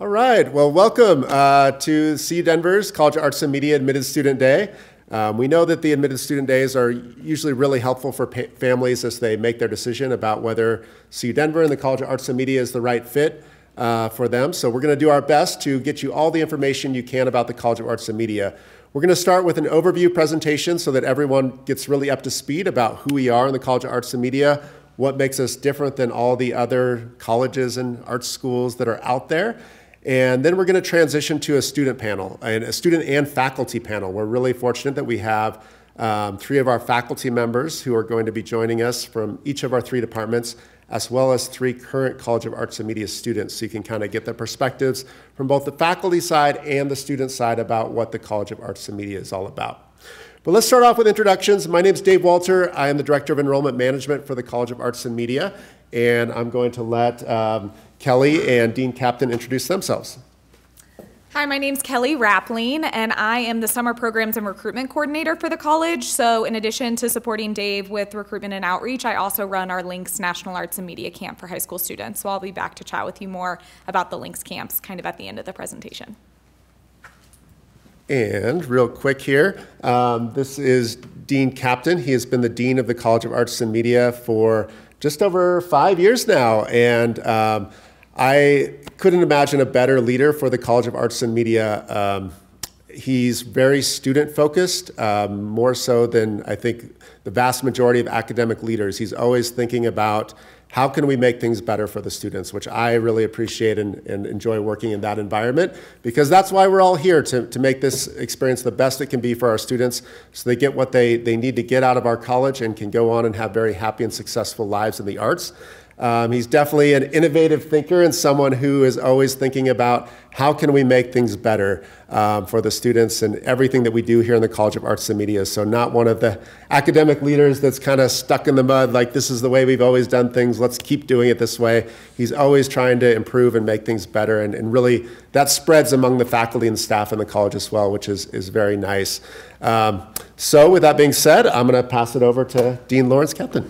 All right, well, welcome to CU Denver's College of Arts and Media Admitted Student Day. We know that the Admitted Student Days are usually really helpful for families as they make their decision about whether CU Denver and the College of Arts and Media is the right fit for them. So we're going to do our best to get you all the information you can about the College of Arts and Media. We're going to start with an overview presentation so that everyone gets really up to speed about who we are in the College of Arts and Media, what makes us different than all the other colleges and art schools that are out there. And then we're going to transition to a student panel, and a student and faculty panel. We're really fortunate that we have 3 of our faculty members who are going to be joining us from each of our 3 departments, as well as 3 current College of Arts and Media students. So you can kind of get the perspectives from both the faculty side and the student side about what the College of Arts and Media is all about. But let's start off with introductions. My name is Dave Walter. I am the Director of Enrollment Management for the College of Arts and Media, and I'm going to let Kelly and Dean Kaptain introduce themselves. Hi, my name's Kelly Rappling, and I am the Summer Programs and Recruitment Coordinator for the college. So in addition to supporting Dave with recruitment and outreach, I also run our Links National Arts and Media Camp for high school students. So I'll be back to chat with you more about the Links camps kind of at the end of the presentation. And real quick here, this is Dean Kaptain. He has been the Dean of the College of Arts and Media for just over 5 years now, and I couldn't imagine a better leader for the College of Arts and Media. He's very student-focused, more so than I think the vast majority of academic leaders. He's always thinking about how can we make things better for the students, which I really appreciate and enjoy working in that environment, because that's why we're all here, to make this experience the best it can be for our students so they get what they need to get out of our college and can go on and have very happy and successful lives in the arts. He's definitely an innovative thinker and someone who is always thinking about how can we make things better for the students and everything that we do here in the College of Arts and Media. So not one of the academic leaders that's kind of stuck in the mud, like this is the way we've always done things, let's keep doing it this way. He's always trying to improve and make things better, and really that spreads among the faculty and staff in the college as well, which is very nice. So with that being said, I'm going to pass it over to Dean Laurence Kaptain.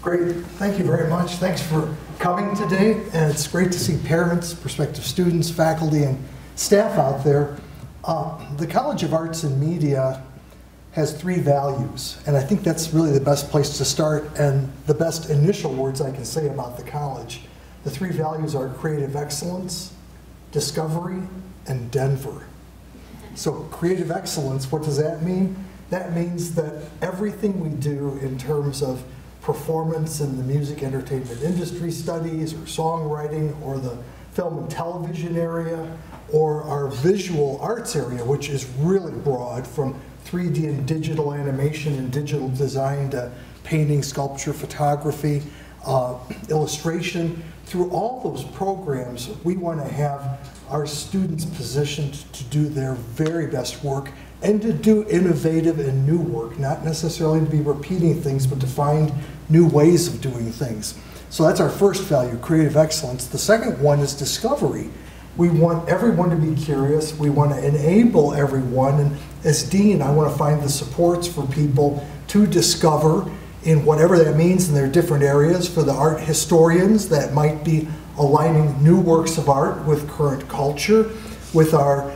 Great, thank you very much. Thanks for coming today, and it's great to see parents, prospective students, faculty, and staff out there. The College of Arts and Media has 3 values, and I think that's really the best place to start and the best initial words I can say about the college. The 3 values are creative excellence, discovery, and Denver. So creative excellence, what does that mean? That means that everything we do in terms of performance in the music entertainment industry studies or songwriting or the film and television area or our visual arts area, which is really broad, from 3D and digital animation and digital design to painting, sculpture, photography, illustration. Through all those programs, we want to have our students positioned to do their very best work and to do innovative and new work, not necessarily to be repeating things, but to find new ways of doing things. So that's our first value, creative excellence. The second one is discovery. We want everyone to be curious. We want to enable everyone. And as Dean, I want to find the supports for people to discover in whatever that means in their different areas. For the art historians, that might be aligning new works of art with current culture. With our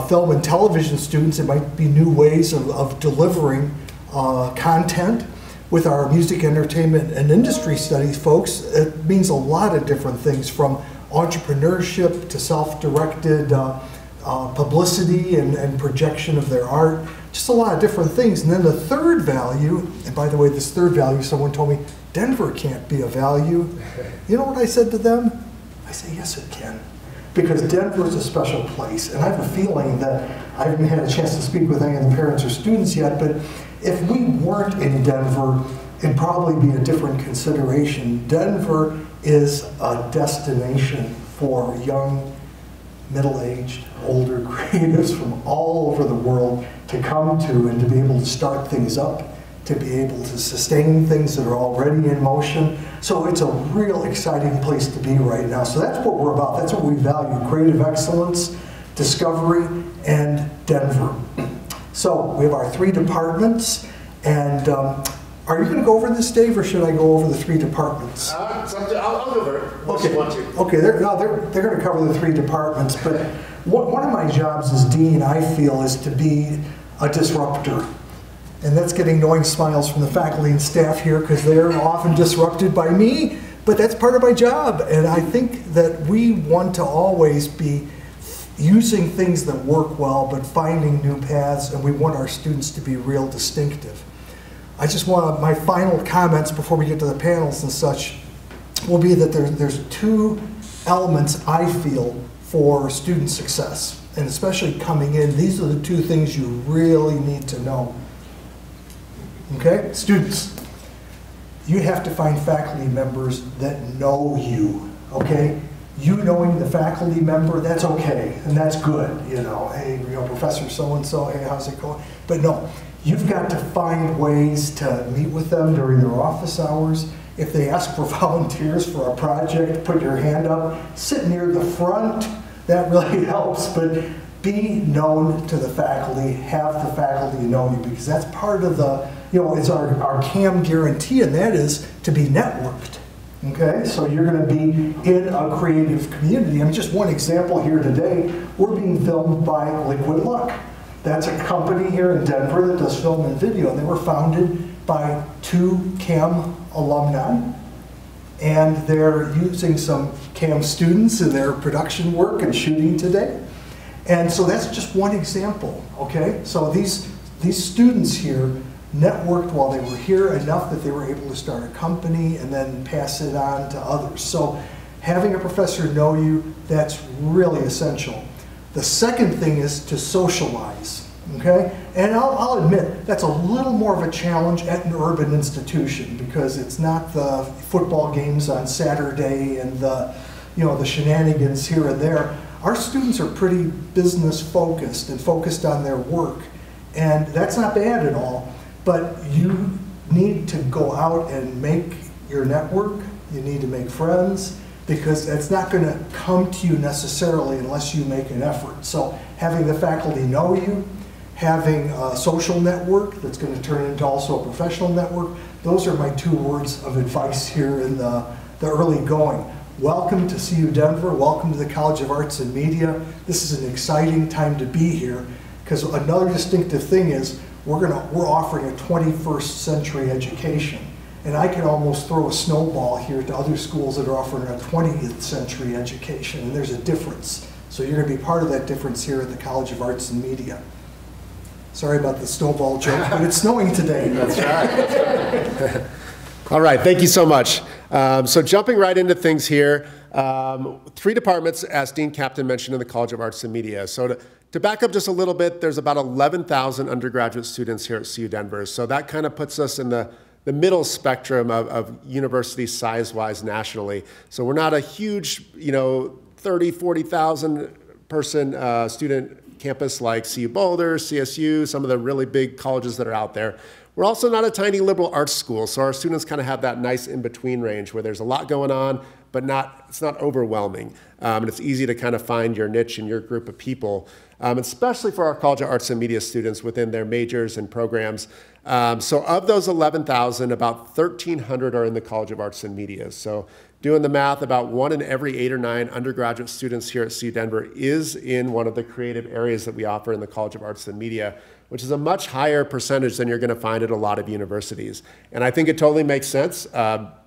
film and television students, it might be new ways of delivering content. With our music, entertainment, and industry studies folks, it means a lot of different things, from entrepreneurship to self-directed publicity and projection of their art, just a lot of different things. And then the third value, and by the way, this third value, someone told me, Denver can't be a value. You know what I said to them? I said, yes, it can. Because Denver is a special place, and I have a feeling that I haven't had a chance to speak with any of the parents or students yet, but if we weren't in Denver, it'd probably be a different consideration. Denver is a destination for young, middle-aged, older creatives from all over the world to come to and to be able to start things up, to be able to sustain things that are already in motion. So it's a real exciting place to be right now. So that's what we're about. That's what we value: creative excellence, discovery, and Denver. So we have our 3 departments, and Are you going to go over this, Dave, or should I go over the 3 departments? I'll go over it. Okay. You want to. Okay, they're going to cover the 3 departments, but one of my jobs as dean, I feel, is to be a disruptor. And that's getting knowing smiles from the faculty and staff here because they're often disrupted by me, but that's part of my job. And I think that we want to always be using things that work well, but finding new paths, and we want our students to be real distinctive. I just want my final comments before we get to the panels and such will be that there's 2 elements I feel for student success, and especially coming in, these are the 2 things you really need to know. Okay, students, you have to find faculty members that know you, okay? You knowing the faculty member, that's okay, and that's good, you know. Hey, you know, Professor so-and-so, hey, how's it going? But no, you've got to find ways to meet with them during their office hours. If they ask for volunteers for a project, put your hand up, sit near the front, that really helps. But be known to the faculty, have the faculty know you, because that's part of the, you know, it's our CAM guarantee, and that is to be networked. Okay, so you're going to be in a creative community. I mean, just one example here today, we're being filmed by Liquid Luck. That's a company here in Denver that does film and video. They were founded by 2 CAM alumni, and they're using some CAM students in their production work and shooting today. And so that's just one example, okay? So these students here networked while they were here enough that they were able to start a company and then pass it on to others. So having a professor know you, that's really essential. The second thing is to socialize, okay? And I'll admit, that's a little more of a challenge at an urban institution because it's not the football games on Saturday and the, you know, the shenanigans here and there. Our students are pretty business focused and focused on their work, and that's not bad at all. But you need to go out and make your network. You need to make friends because it's not going to come to you necessarily unless you make an effort. So having the faculty know you, having a social network that's going to turn into also a professional network, those are my 2 words of advice here in the early going. Welcome to CU Denver. Welcome to the College of Arts and Media. This is an exciting time to be here because another distinctive thing is we're offering a 21st century education. And I can almost throw a snowball here to other schools that are offering a 20th century education, and there's a difference. So you're going to be part of that difference here at the College of Arts and Media. Sorry about the snowball joke, but it's snowing today. That's right. All right, thank you so much. So jumping right into things here, 3 departments, as Dean Kaptain mentioned, in the College of Arts and Media. So to back up just a little bit, there's about 11,000 undergraduate students here at CU Denver. So that kind of puts us in the middle spectrum of university size-wise nationally. So we're not a huge, you know, 30, 40,000 person student campus like CU Boulder, CSU, some of the really big colleges that are out there. We're also not a tiny liberal arts school, so our students kind of have that nice in-between range where there's a lot going on, but it's not overwhelming. And it's easy to kind of find your niche and your group of people, especially for our College of Arts and Media students within their majors and programs. So of those 11,000, about 1,300 are in the College of Arts and Media. So doing the math, about 1 in every 8 or 9 undergraduate students here at CU Denver is in one of the creative areas that we offer in the College of Arts and Media, which is a much higher percentage than you're going to find at a lot of universities. And I think it totally makes sense.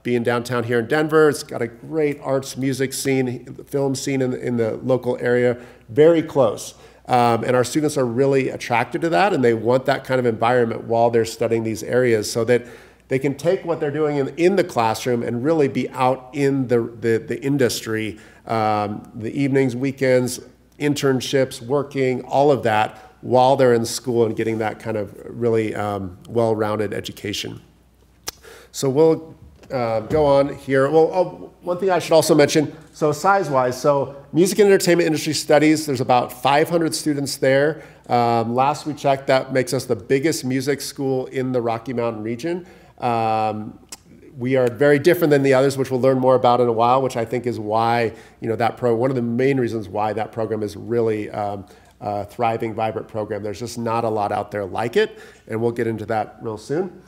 Being downtown here in Denver, it's got a great arts, music scene, film scene in the local area, very close. And our students are really attracted to that, and they want that kind of environment while they're studying these areas so that they can take what they're doing in the classroom and really be out in the industry, the evenings, weekends, internships, working, all of that while they're in school and getting that kind of really well-rounded education. So we'll go on here. Well, one thing I should also mention, so size-wise, so music and entertainment industry studies, there's about 500 students there. Last we checked, that makes us the biggest music school in the Rocky Mountain region. We are very different than the others, which we'll learn more about in a while, which I think is why, you know, one of the main reasons why that program is really thriving, vibrant program. There's just not a lot out there like it, and we'll get into that real soon.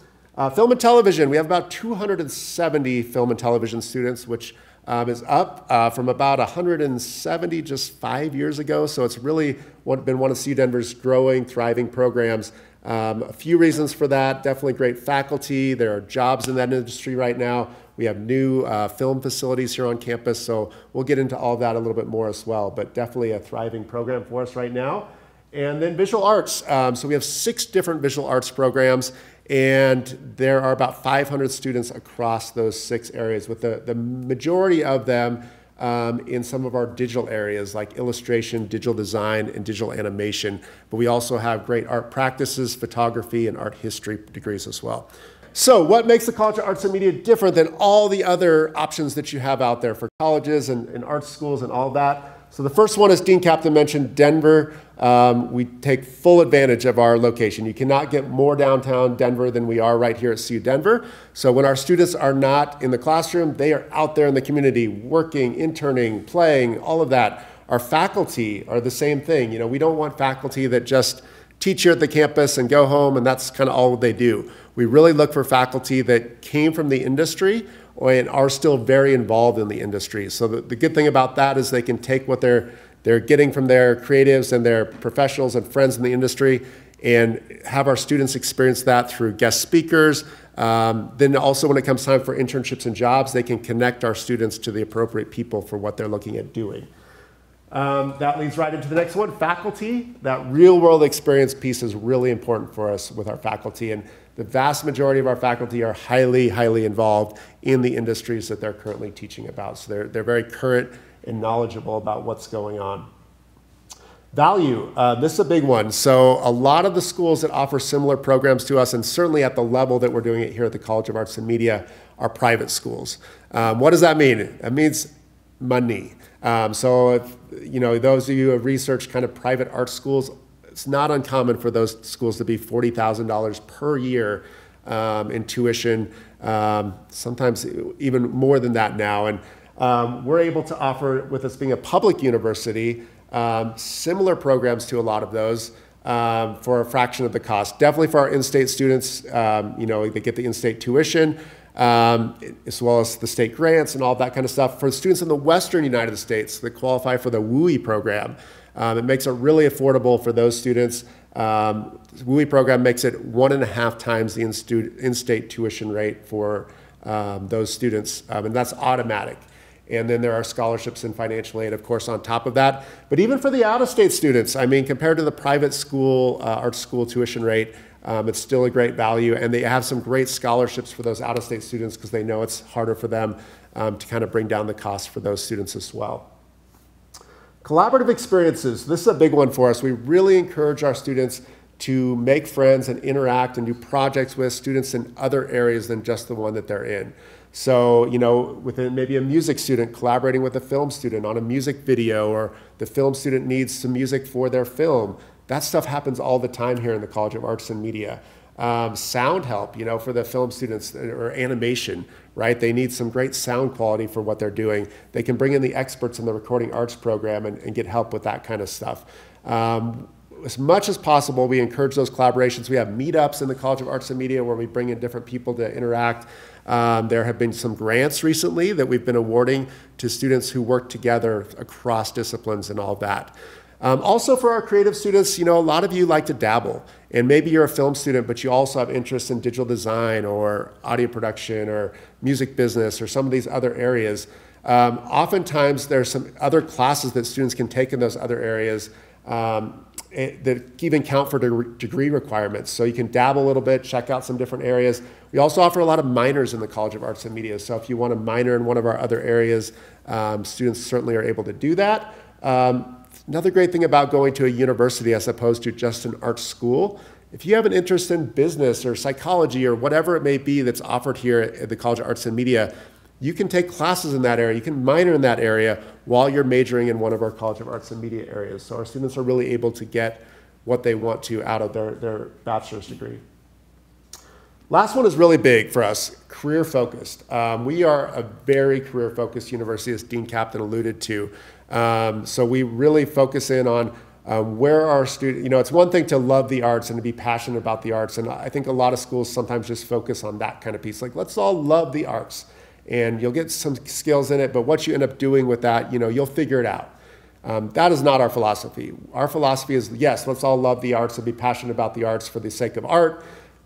Film and television, we have about 270 film and television students, which is up from about 170 just 5 years ago. So it's really been one of CU Denver's growing, thriving programs. A few reasons for that: definitely great faculty. There are jobs in that industry right now. We have new film facilities here on campus, so we'll get into all of that a little bit more as well, but definitely a thriving program for us right now. And then visual arts. So we have 6 different visual arts programs, and there are about 500 students across those 6 areas, with the majority of them in some of our digital areas like illustration, digital design, and digital animation. But we also have great art practices, photography, and art history degrees as well. So what makes the College of Arts and Media different than all the other options that you have out there for colleges and art schools and all that? So the first one, as Dean Kaptain mentioned, Denver. We take full advantage of our location. You cannot get more downtown Denver than we are right here at CU Denver. So when our students are not in the classroom, they are out there in the community working, interning, playing, all of that. Our faculty are the same thing. You know, we don't want faculty that just teach here at the campus and go home and that's kind of all they do. We really look for faculty that came from the industry and are still very involved in the industry. So the good thing about that is they can take what they're getting from their creatives and their professionals and friends in the industry and have our students experience that through guest speakers. Then also when it comes time for internships and jobs, they can connect our students to the appropriate people for what they're looking at doing. That leads right into the next one, faculty. That real world experience piece is really important for us with our faculty, and the vast majority of our faculty are highly, highly involved in the industries that they're currently teaching about. So they're very current and knowledgeable about what's going on. Value, this is a big one. So a lot of the schools that offer similar programs to us, and certainly at the level that we're doing it here at the College of Arts and Media, are private schools. What does that mean? It means money. So if, you know, those of you who have researched kind of private art schools, it's not uncommon for those schools to be $40,000 per year in tuition, sometimes even more than that now. And we're able to offer, with us being a public university, similar programs to a lot of those for a fraction of the cost. Definitely for our in-state students, you know, they get the in-state tuition, as well as the state grants and all that kind of stuff. For students in the Western United States that qualify for the WUI program, it makes it really affordable for those students. The WUI program makes it 1.5 times the in-state tuition rate for those students, and that's automatic. And then there are scholarships and financial aid, of course, on top of that. But even for the out-of-state students, I mean, compared to the private school, art school tuition rate, it's still a great value. And they have some great scholarships for those out-of-state students because they know it's harder for them to kind of bring down the cost for those students as well. Collaborative experiences, this is a big one for us. We really encourage our students to make friends and interact and do projects with students in other areas than just the one that they're in. So, you know, within maybe a music student collaborating with a film student on a music video, or the film student needs some music for their film. That stuff happens all the time here in the College of Arts and Media. Sound help, you know, for the film students, or animation, right? They need some great sound quality for what they're doing. They can bring in the experts in the recording arts program and get help with that kind of stuff. As much as possible, we encourage those collaborations. We have meetups in the College of Arts and Media where we bring in different people to interact. There have been some grants recently that we've been awarding to students who work together across disciplines and all that. Also for our creative students, you know, a lot of you like to dabble, and maybe you're a film student, but you also have interest in digital design or audio production or music business or some of these other areas. Oftentimes there's some other classes that students can take in those other areas that even count for degree requirements. So you can dabble a little bit, check out some different areas. We also offer a lot of minors in the College of Arts and Media. So if you want to minor in one of our other areas, students certainly are able to do that. Another great thing about going to a university as opposed to just an art school, if you have an interest in business or psychology or whatever it may be that's offered here at the College of Arts and Media, you can take classes in that area, you can minor in that area while you're majoring in one of our College of Arts and Media areas. So our students are really able to get what they want to out of their bachelor's degree. Last one is really big for us, career focused. We are a very career focused university, as Dean Kaptain alluded to. So we really focus in on Where our students, it's one thing to love the arts and to be passionate about the arts. And I think a lot of schools sometimes just focus on that kind of piece. Like, let's all love the arts. And you'll get some skills in it, but what you end up doing with that, you'll figure it out. That is not our philosophy. Our philosophy is, yes, let's all love the arts and be passionate about the arts for the sake of art,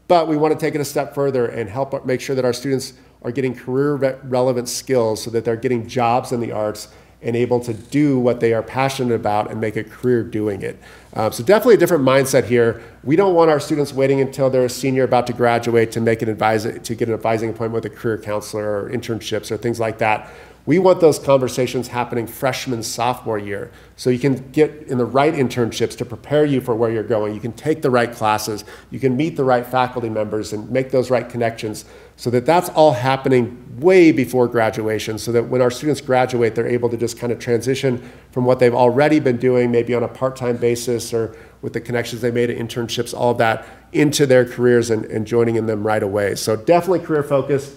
but we want to take it a step further and help make sure that our students are getting career-relevant skills so that they're getting jobs in the arts and able to do what they are passionate about and make a career doing it. So definitely a different mindset here. We don't want our students waiting until they're a senior about to graduate to get an advising appointment with a career counselor or internships or things like that. We want those conversations happening freshman, sophomore year. So you can get in the right internships to prepare you for where you're going. You can take the right classes. You can meet the right faculty members and make those right connections so that that's all happening way before graduation so that when our students graduate, they're able to just kind of transition from what they've already been doing, maybe on a part-time basis or with the connections they made at internships, all of that, into their careers and joining in them right away. So definitely career focused.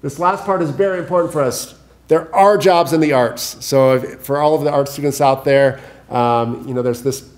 This last part is very important for us. There are jobs in the arts. So for all of the art students out there, there's this,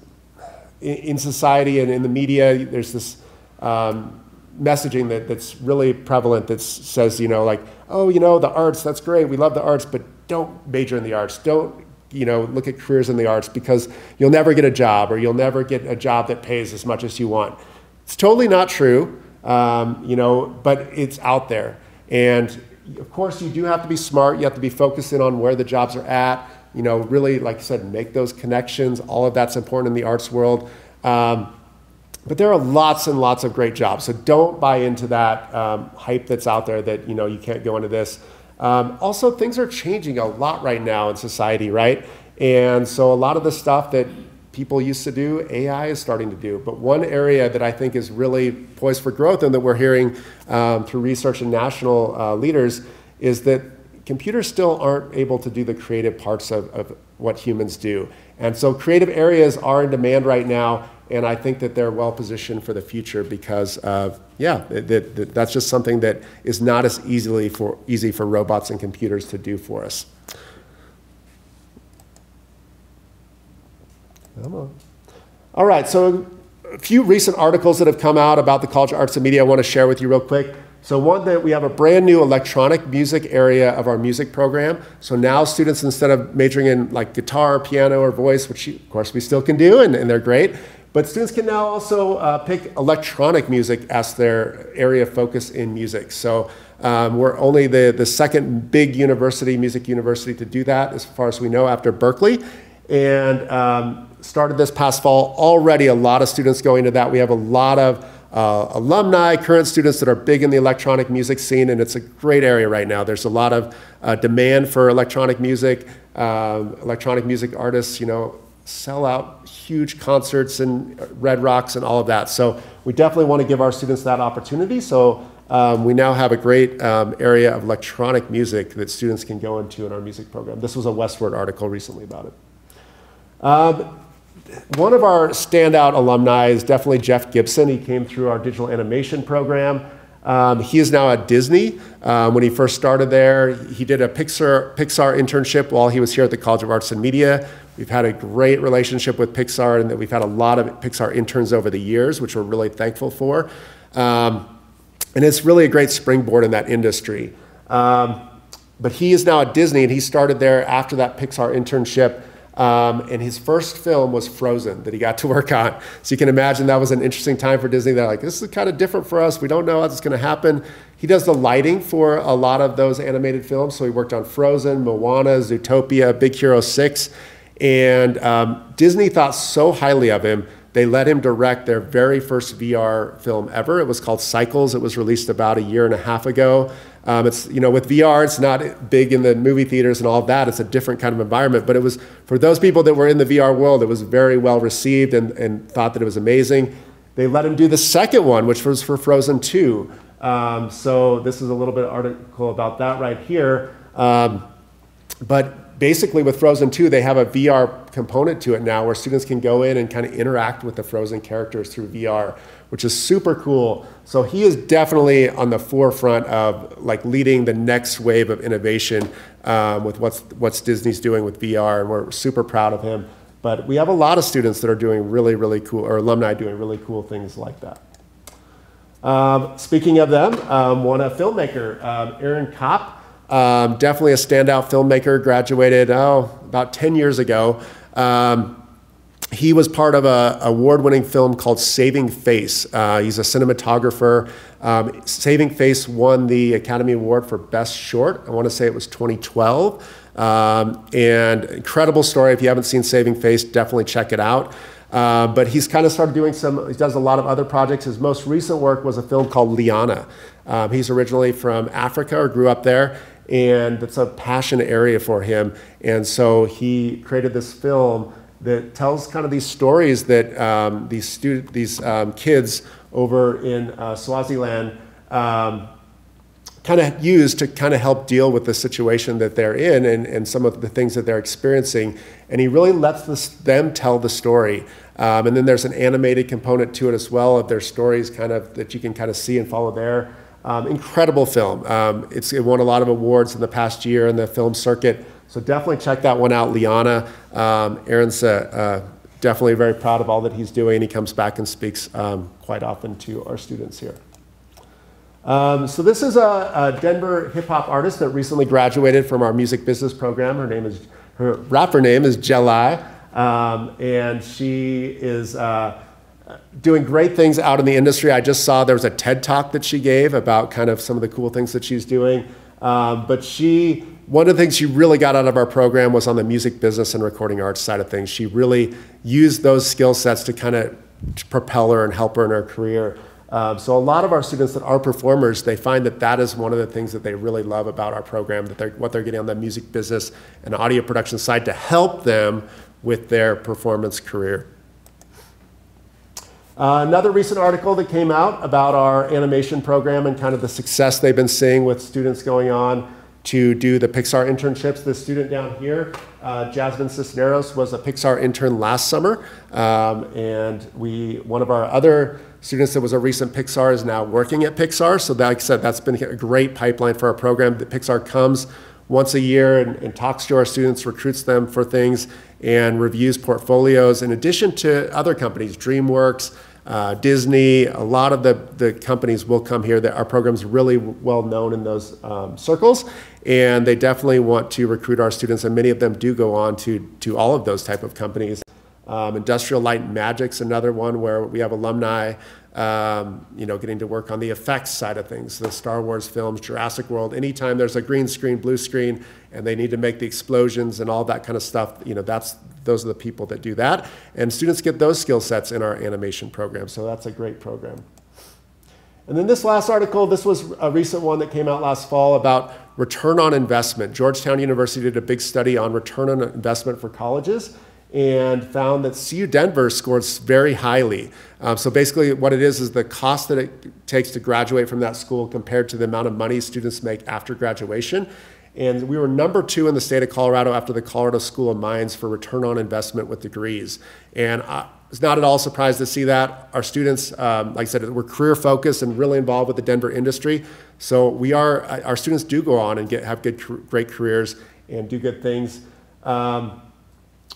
in society and in the media, there's this messaging that's really prevalent that says, the arts, that's great, we love the arts, but don't major in the arts. Don't, look at careers in the arts because you'll never get a job or you'll never get a job that pays as much as you want. It's totally not true, but it's out there. And of course, you do have to be smart. You have to be focusing on where the jobs are at. Really, like I said, make those connections. All of that's important in the arts world. But there are lots and lots of great jobs. So don't buy into that hype that's out there that, you can't go into this. Also, things are changing a lot right now in society, right? And so a lot of the stuff that people used to do, AI is starting to do. But one area that I think is really poised for growth and that we're hearing through research and national leaders is that computers still aren't able to do the creative parts of what humans do. And so creative areas are in demand right now, and I think that they're well positioned for the future because that's just something that is not as easy for robots and computers to do for us. All right, so a few recent articles that have come out about the College of Arts and Media I want to share with you real quick. So one, that we have a brand new electronic music area of our music program. So now students, instead of majoring in like guitar, piano, or voice, which of course we still can do and they're great, but students can now also pick electronic music as their area of focus in music. So we're only the second big music university to do that as far as we know after Berkeley. And started this past fall. Already a lot of students going to that. We have a lot of alumni, current students that are big in the electronic music scene, and it's a great area right now. There's a lot of demand for electronic music. Electronic music artists, sell out huge concerts and Red Rocks and all of that. So we definitely want to give our students that opportunity. So we now have a great area of electronic music that students can go into in our music program. This was a Westward article recently about it. One of our standout alumni is definitely Jeff Gibson. He came through our digital animation program. He is now at Disney. When he first started there, he did a Pixar internship while he was here at the College of Arts and Media. We've had a great relationship with Pixar, and that we've had a lot of Pixar interns over the years, which we're really thankful for. And it's really a great springboard in that industry. But he is now at Disney, and he started there after that Pixar internship. And his first film was Frozen that he got to work on. So you can imagine that was an interesting time for Disney. They're like, this is kind of different for us. We don't know how this is going to happen. He does the lighting for a lot of those animated films. So he worked on Frozen, Moana, Zootopia, Big Hero 6. And Disney thought so highly of him, they let him direct their very first VR film ever. It was called Cycles. It was released about 1.5 years ago. It's, with VR, it's not big in the movie theaters and all of that. It's a different kind of environment. But it was, for those people that were in the VR world, it was very well received and thought that it was amazing. They let him do the second one, which was for Frozen 2. So this is a little bit of article about that right here. But basically with Frozen 2, they have a VR component to it now where students can go in and kind of interact with the Frozen characters through VR, which is super cool. So he is definitely on the forefront of like leading the next wave of innovation with what's Disney's doing with VR, and we're super proud of him. But we have a lot of students that are doing really, really cool, or alumni doing really cool things like that. Speaking of them, one a filmmaker, Aaron Kopp, definitely a standout filmmaker, graduated about 10 years ago. He was part of an award-winning film called Saving Face. He's a cinematographer. Saving Face won the Academy Award for Best Short. I want to say it was 2012. And incredible story. If you haven't seen Saving Face, definitely check it out. But he's kind of started doing he does a lot of other projects. His most recent work was a film called Liana. He's originally from Africa, or grew up there, and it's a passion area for him. And so he created this film that tells kind of these stories that these kids over in Swaziland kind of use to kind of help deal with the situation that they're in, and some of the things that they're experiencing. And he really lets them tell the story. And then there's an animated component to it as well, of their stories kind of that you can kind of see and follow there. Incredible film. It won a lot of awards in the past year in the film circuit. So definitely check that one out, Liana. Aaron's definitely very proud of all that he's doing. He comes back and speaks quite often to our students here. So this is a Denver hip hop artist that recently graduated from our music business program. Her rapper name is Jelai, and she is doing great things out in the industry. I just saw there was a TED Talk that she gave about kind of some of the cool things that she's doing. But one of the things she really got out of our program was on the music business and recording arts side of things. She really used those skill sets to kind of propel her and help her in her career. So a lot of our students that are performers, they find that that is one of the things that they really love about our program, that what they're getting on the music business and audio production side to help them with their performance career. Another recent article that came out about our animation program and kind of the success they've been seeing with students going on to do the Pixar internships. This student down here, Jasmine Cisneros, was a Pixar intern last summer. And one of our other students that was a recent Pixar is now working at Pixar. So like I said, that's been a great pipeline for our program. The Pixar comes once a year and talks to our students, recruits them for things, and reviews portfolios, in addition to other companies, DreamWorks, Disney. A lot of the companies will come here. Our program's really well known in those circles, and they definitely want to recruit our students, and many of them do go on to all of those type of companies. Industrial Light and Magic's another one where we have alumni getting to work on the effects side of things, the Star Wars films, Jurassic World. Anytime there's a green screen, blue screen, and they need to make the explosions and all that kind of stuff, those are the people that do that. And students get those skill sets in our animation program, so that's a great program. And then this last article, this was a recent one that came out last fall about return on investment. Georgetown University did a big study on return on investment for colleges, and found that CU Denver scores very highly. So basically what it is the cost that it takes to graduate from that school compared to the amount of money students make after graduation. And we were #2 in the state of Colorado after the Colorado School of Mines for return on investment with degrees. And I was not at all surprised to see that. Our students, like I said, we're career focused and really involved with the Denver industry. So our students do go on and have great careers and do good things.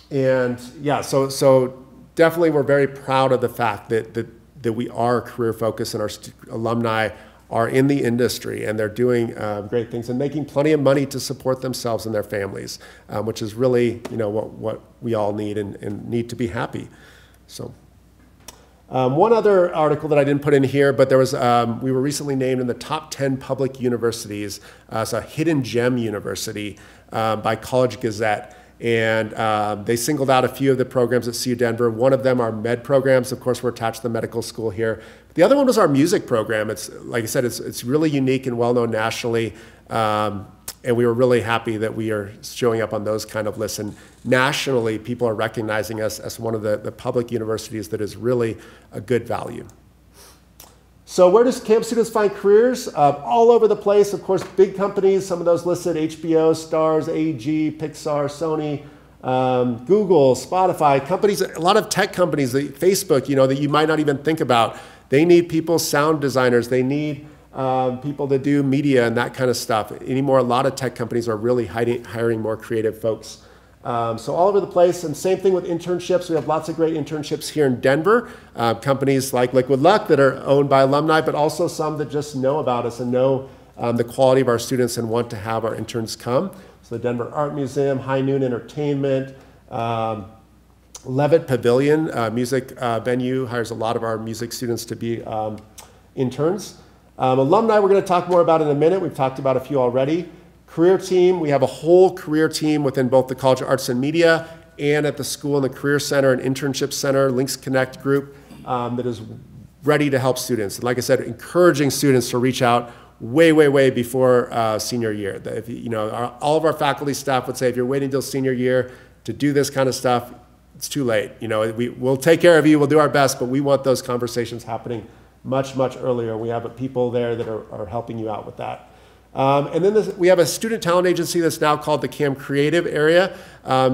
And yeah, so definitely we're very proud of the fact that we are career focused, and our alumni are in the industry, and they're doing great things and making plenty of money to support themselves and their families, which is really what we all need and need to be happy. So one other article that I didn't put in here, but there was we were recently named in the top 10 public universities. It's a hidden gem university by College Gazette. And they singled out a few of the programs at CU Denver. One of them are med programs. Of course, we're attached to the medical school here. The other one was our music program. It's, like I said, it's really unique and well-known nationally. And we were really happy that we are showing up on those kind of lists. And nationally, people are recognizing us as one of the public universities that is really a good value. So where does camp students find careers? All over the place. Of course, big companies, some of those listed, HBO, Starz, AEG, Pixar, Sony, Google, Spotify, companies, a lot of tech companies, Facebook, that you might not even think about. They need people, sound designers. They need people to do media and that kind of stuff. Anymore, a lot of tech companies are really hiring more creative folks. So all over the place, and same thing with internships. We have lots of great internships here in Denver. Companies like Liquid Luck that are owned by alumni, but also some that just know about us and know the quality of our students and want to have our interns come. So the Denver Art Museum, High Noon Entertainment, Levitt Pavilion, music venue, hires a lot of our music students to be interns. Alumni, we're going to talk more about in a minute. We've talked about a few already. Career team, we have a whole career team within both the College of Arts and Media and at the school and the Career Center and Internship Center, Links Connect group that is ready to help students. And like I said, encouraging students to reach out way before senior year. If, all of our faculty staff would say, if you're waiting until senior year to do this kind of stuff, it's too late. We'll take care of you, we'll do our best, but we want those conversations happening much earlier. We have people there that are helping you out with that. And then we have a student talent agency that's now called the CAM Creative area.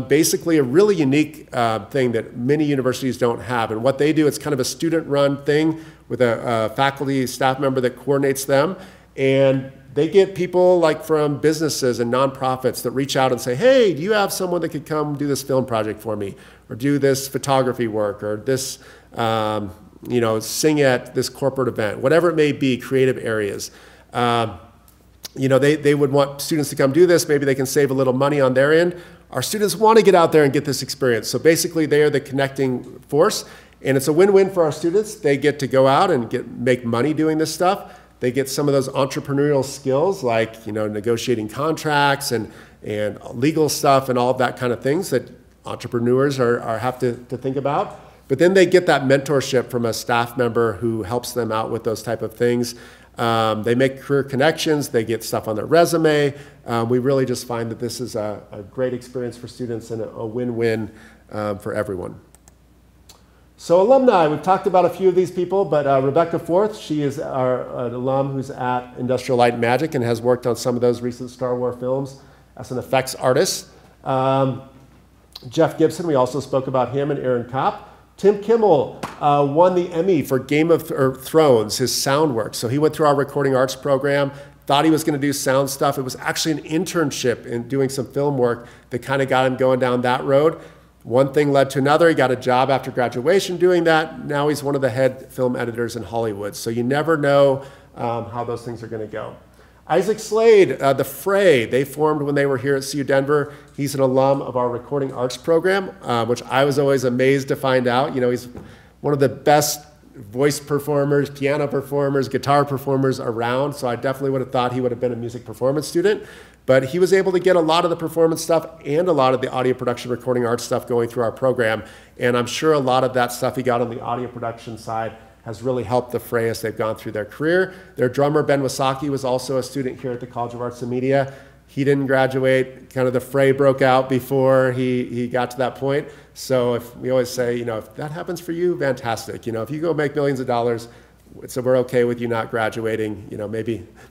Basically a really unique thing that many universities don't have. And what they do, it's kind of a student-run thing with a faculty staff member that coordinates them. And they get people like from businesses and nonprofits that reach out and say, hey, do you have someone that could come do this film project for me? Or do this photography work? Or this, sing at this corporate event? Whatever it may be, creative areas. They would want students to come do this. Maybe they can save a little money on their end. Our students want to get out there and get this experience. So basically, they are the connecting force. And it's a win-win for our students. They get to go out and make money doing this stuff. They get some of those entrepreneurial skills like, negotiating contracts and legal stuff and all of that kind of things that entrepreneurs have to think about. But then they get that mentorship from a staff member who helps them out with those type of things. They make career connections. They get stuff on their resume. We really just find that this is a great experience for students and a win-win for everyone. So alumni, we've talked about a few of these people, but Rebecca Forth, she is an alum who's at Industrial Light and Magic and has worked on some of those recent Star Wars films as an effects artist. Jeff Gibson, we also spoke about him, and Aaron Kopp. Tim Kimmel won the Emmy for Game of Thrones, his sound work. So he went through our recording arts program, thought he was going to do sound stuff. It was actually an internship in doing some film work that kind of got him going down that road. One thing led to another. He got a job after graduation doing that. Now he's one of the head film editors in Hollywood. So you never know how those things are going to go. Isaac Slade, The Fray, they formed when they were here at CU Denver. He's an alum of our recording arts program, which I was always amazed to find out. He's one of the best voice performers, piano performers, guitar performers around. So I definitely would have thought he would have been a music performance student. But he was able to get a lot of the performance stuff and a lot of the audio production, recording arts stuff going through our program. And I'm sure a lot of that stuff he got on the audio production side has really helped the Fray as they've gone through their career. Their drummer, Ben Wasaki, was also a student here at the College of Arts and Media. He didn't graduate. Kind of the Fray broke out before he got to that point. So if we always say, if that happens for you, fantastic. If you go make millions of dollars, so we're okay with you not graduating.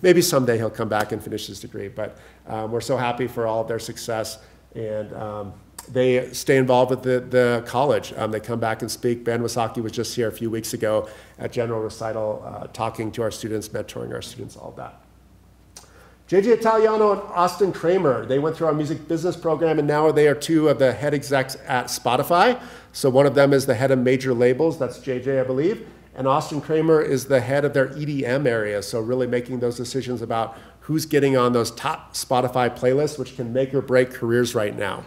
Maybe someday he'll come back and finish his degree. But we're so happy for all of their success. And they stay involved with the college. They come back and speak. Ben Wasaki was just here a few weeks ago at General Recital talking to our students, mentoring our students, all of that. JJ Italiano and Austin Kramer, they went through our music business program, and now they are two of the head execs at Spotify. So one of them is the head of major labels. That's JJ, I believe. And Austin Kramer is the head of their EDM area, so really making those decisions about who's getting on those top Spotify playlists, which can make or break careers right now.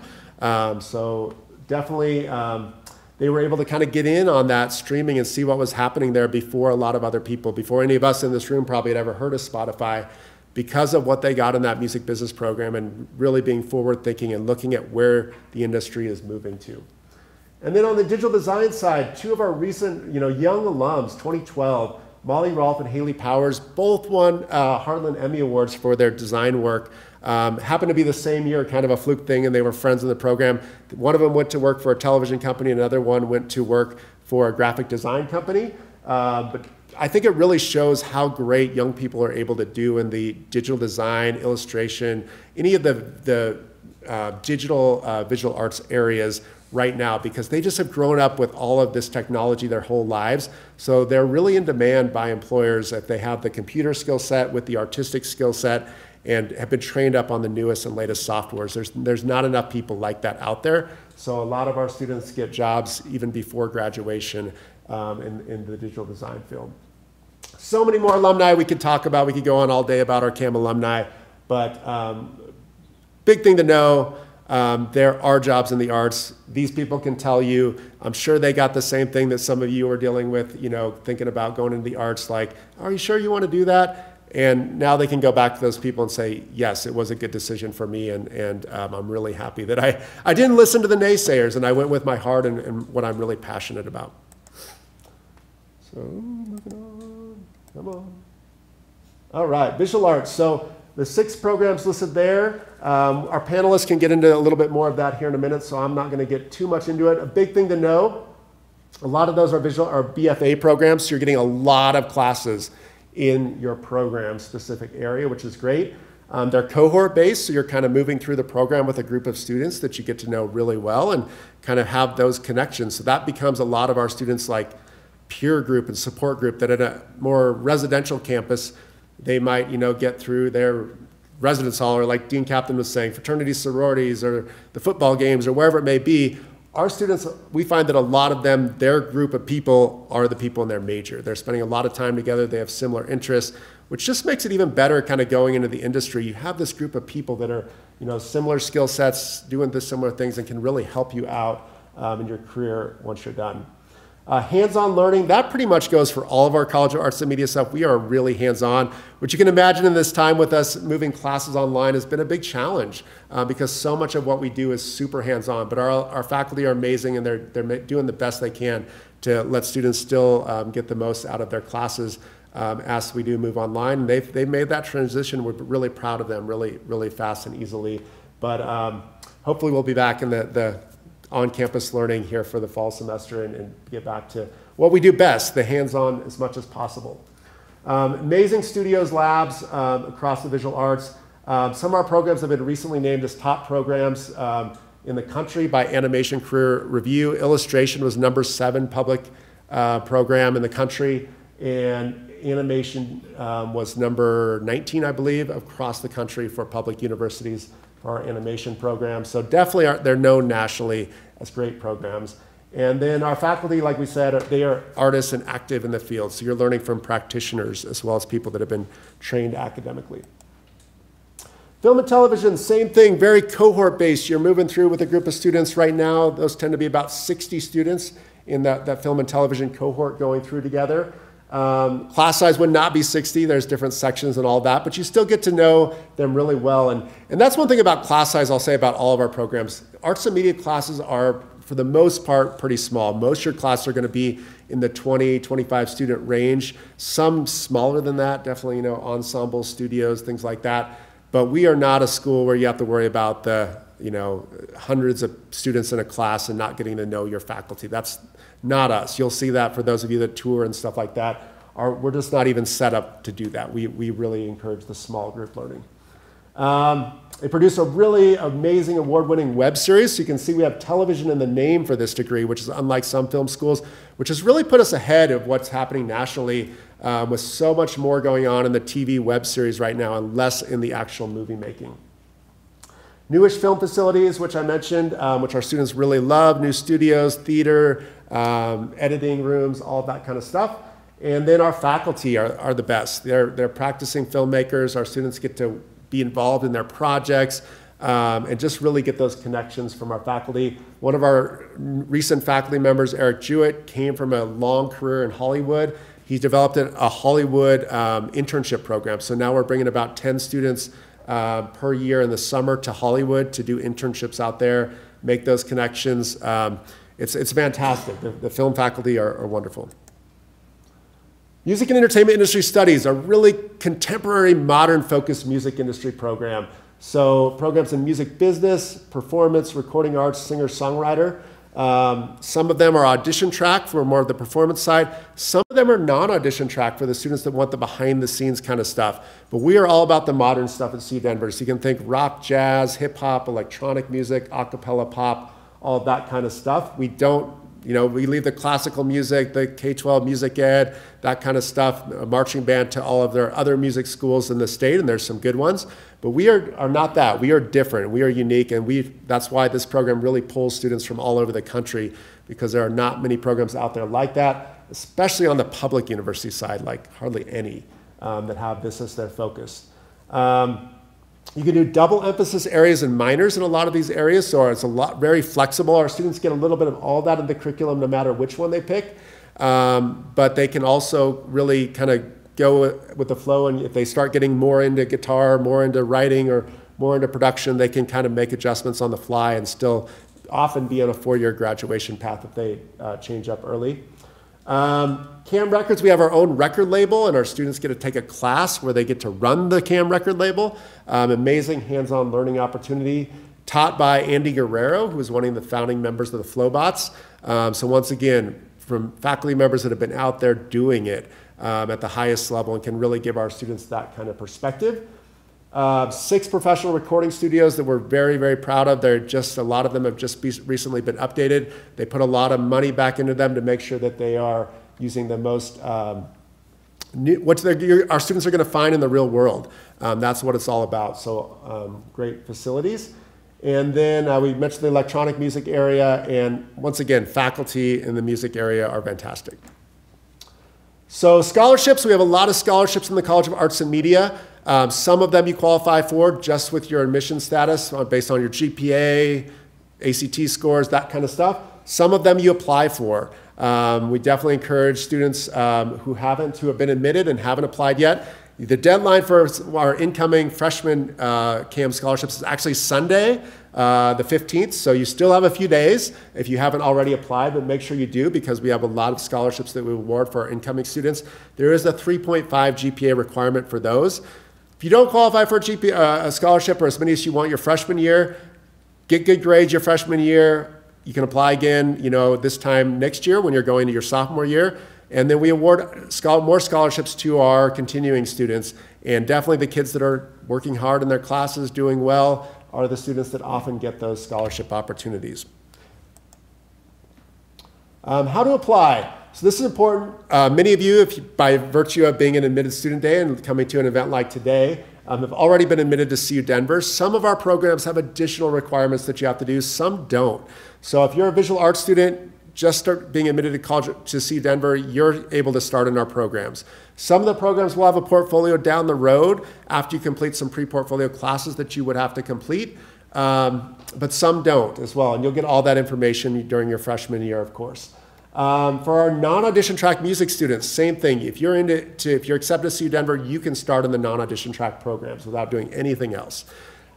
So definitely they were able to kind of get in on that streaming and see what was happening there before a lot of other people, before any of us in this room probably had ever heard of Spotify, because of what they got in that music business program and really being forward thinking and looking at where the industry is moving to. And then on the digital design side, two of our recent young alums, 2012, Molly Rolfe and Haley Powers, both won Heartland Emmy Awards for their design work. Happened to be the same year, kind of a fluke thing, and they were friends in the program. One of them went to work for a television company, another one went to work for a graphic design company. But I think it really shows how great young people are able to do in the digital design, illustration, any of the digital visual arts areas right now, because they just have grown up with all of this technology their whole lives. So they're really in demand by employers if they have the computer skill set with the artistic skill set. and have been trained up on the newest and latest softwares. There's not enough people like that out there. So a lot of our students get jobs even before graduation in the digital design field. So many more alumni we could talk about. We could go on all day about our CAM alumni, but big thing to know, there are jobs in the arts. These people can tell you, I'm sure they got the same thing that some of you are dealing with, you know, thinking about going into the arts, like, are you sure you want to do that? And now they can go back to those people and say, yes, it was a good decision for me, and I'm really happy that I didn't listen to the naysayers, and I went with my heart and what I'm really passionate about. So, moving on, come on. All right, visual arts. So the 6 programs listed there. Our panelists can get into a little bit more of that here in a minute, so I'm not going to get too much into it. A big thing to know, a lot of those are BFA programs, so you're getting a lot of classes in your program specific area, which is great. They're cohort based, so you're kind of moving through the program with a group of students that you get to know really well and kind of have those connections. So that becomes a lot of our students like peer group and support group that at a more residential campus, they might, you know, get through their residence hall, or like Dean Kaptain was saying, fraternities, sororities, or the football games, or wherever it may be. Our students, we find that a lot of them, their group of people are the people in their major. They're spending a lot of time together. They have similar interests, which just makes it even better kind of going into the industry. You have this group of people that are, you know, similar skill sets, doing the similar things, and can really help you out in your career once you're done. Hands-on learning, that pretty much goes for all of our College of Arts and Media stuff. We are really hands-on, which you can imagine in this time with us moving classes online has been a big challenge because so much of what we do is super hands-on. But our faculty are amazing, and they're doing the best they can to let students still get the most out of their classes as we do move online. And they've made that transition. We're really proud of them, really fast and easily. But hopefully we'll be back in the on-campus learning here for the fall semester and get back to what we do best, the hands-on as much as possible. Amazing studios, labs across the visual arts. Some of our programs have been recently named as top programs in the country by Animation Career Review. Illustration was #7 public program in the country, and animation was number 19, I believe, across the country for public universities for our animation program. So definitely they're known nationally as great programs. And then our faculty, like we said, they are artists and active in the field. So you're learning from practitioners as well as people that have been trained academically. Film and television, same thing, very cohort based. You're moving through with a group of students right now. Those tend to be about 60 students in that film and television cohort going through together. Class size would not be 60. There's different sections and all that, but you still get to know them really well. And that's one thing about class size I'll say about all of our programs. Arts and media classes are, for the most part, pretty small. Most of your classes are going to be in the 20, 25 student range. Some smaller than that, definitely, you know, ensembles, studios, things like that. But we are not a school where you have to worry about the, you know, hundreds of students in a class and not getting to know your faculty. That's not us. You'll see that for those of you that tour and stuff like that. We're just not even set up to do that. We really encourage the small group learning. They produce a really amazing award-winning web series. So you can see we have television in the name for this degree, which is unlike some film schools, which has really put us ahead of what's happening nationally with so much more going on in the TV web series right now and less in the actual movie making. Newish film facilities, which I mentioned, which our students really love, new studios, theater, editing rooms, all of that kind of stuff. And then our faculty are the best. They're practicing filmmakers. Our students get to be involved in their projects and just really get those connections from our faculty. One of our recent faculty members, Eric Jewett, came from a long career in Hollywood. He's developed a Hollywood internship program. So now we're bringing about 10 students per year in the summer to Hollywood to do internships out there, make those connections. It's fantastic. The film faculty are wonderful. Music and Entertainment Industry Studies, a really contemporary, modern-focused music industry program. So programs in music business, performance, recording arts, singer-songwriter. Some of them are audition track for more of the performance side. Some of them are non-audition track for the students that want the behind-the-scenes kind of stuff. But we are all about the modern stuff at CU Denver. So you can think rock, jazz, hip-hop, electronic music, a cappella pop, all of that kind of stuff. We don't we leave the classical music, the K-12 music ed, that kind of stuff, a marching band to all of their other music schools in the state, and there's some good ones. But we are not that. We are different. We are unique, and that's why this program really pulls students from all over the country, because there are not many programs out there like that, especially on the public university side, like hardly any that have this as their focus. You can do double emphasis areas and minors in a lot of these areas, so it's very flexible. Our students get a little bit of all that in the curriculum no matter which one they pick, but they can also really kind of go with the flow, and if they start getting more into guitar, more into writing, or more into production, they can kind of make adjustments on the fly and still often be on a 4-year graduation path if they change up early. CAM Records, we have our own record label, and our students get to take a class where they get to run the CAM record label. Amazing hands-on learning opportunity taught by Andy Guerrero, who is one of the founding members of the Flowbots. So once again, from faculty members that have been out there doing it at the highest level and can really give our students that kind of perspective. 6 professional recording studios that we're very, very proud of. A lot of them have just recently been updated. They put a lot of money back into them to make sure that they are using the most, our students are going to find in the real world. That's what it's all about. So great facilities. And then we mentioned the electronic music area, and once again, faculty in the music area are fantastic. So scholarships, we have a lot of scholarships in the College of Arts and Media. Some of them you qualify for just with your admission status based on your GPA, ACT scores, that kind of stuff. Some of them you apply for. We definitely encourage students who have been admitted and haven't applied yet. The deadline for our incoming freshman CAM scholarships is actually Sunday, the 15th, so you still have a few days if you haven't already applied, but make sure you do, because we have a lot of scholarships that we award for our incoming students. There is a 3.5 GPA requirement for those. If you don't qualify for a scholarship, or as many as you want your freshman year, get good grades your freshman year. You can apply again, this time next year when you're going to your sophomore year. And then we award more scholarships to our continuing students. And definitely the kids that are working hard in their classes, doing well, are the students that often get those scholarship opportunities. How to apply. So this is important. Many of you, by virtue of being an admitted student day and coming to an event like today, have already been admitted to CU Denver. Some of our programs have additional requirements that you have to do, some don't. So if you're a visual arts student, just start being admitted to CU Denver, you're able to start in our programs. Some of the programs will have a portfolio down the road after you complete some pre-portfolio classes that you would have to complete, but some don't as well, and you'll get all that information during your freshman year, of course. For our non-audition track music students, same thing. If you're accepted to CU Denver, you can start in the non-audition track programs without doing anything else.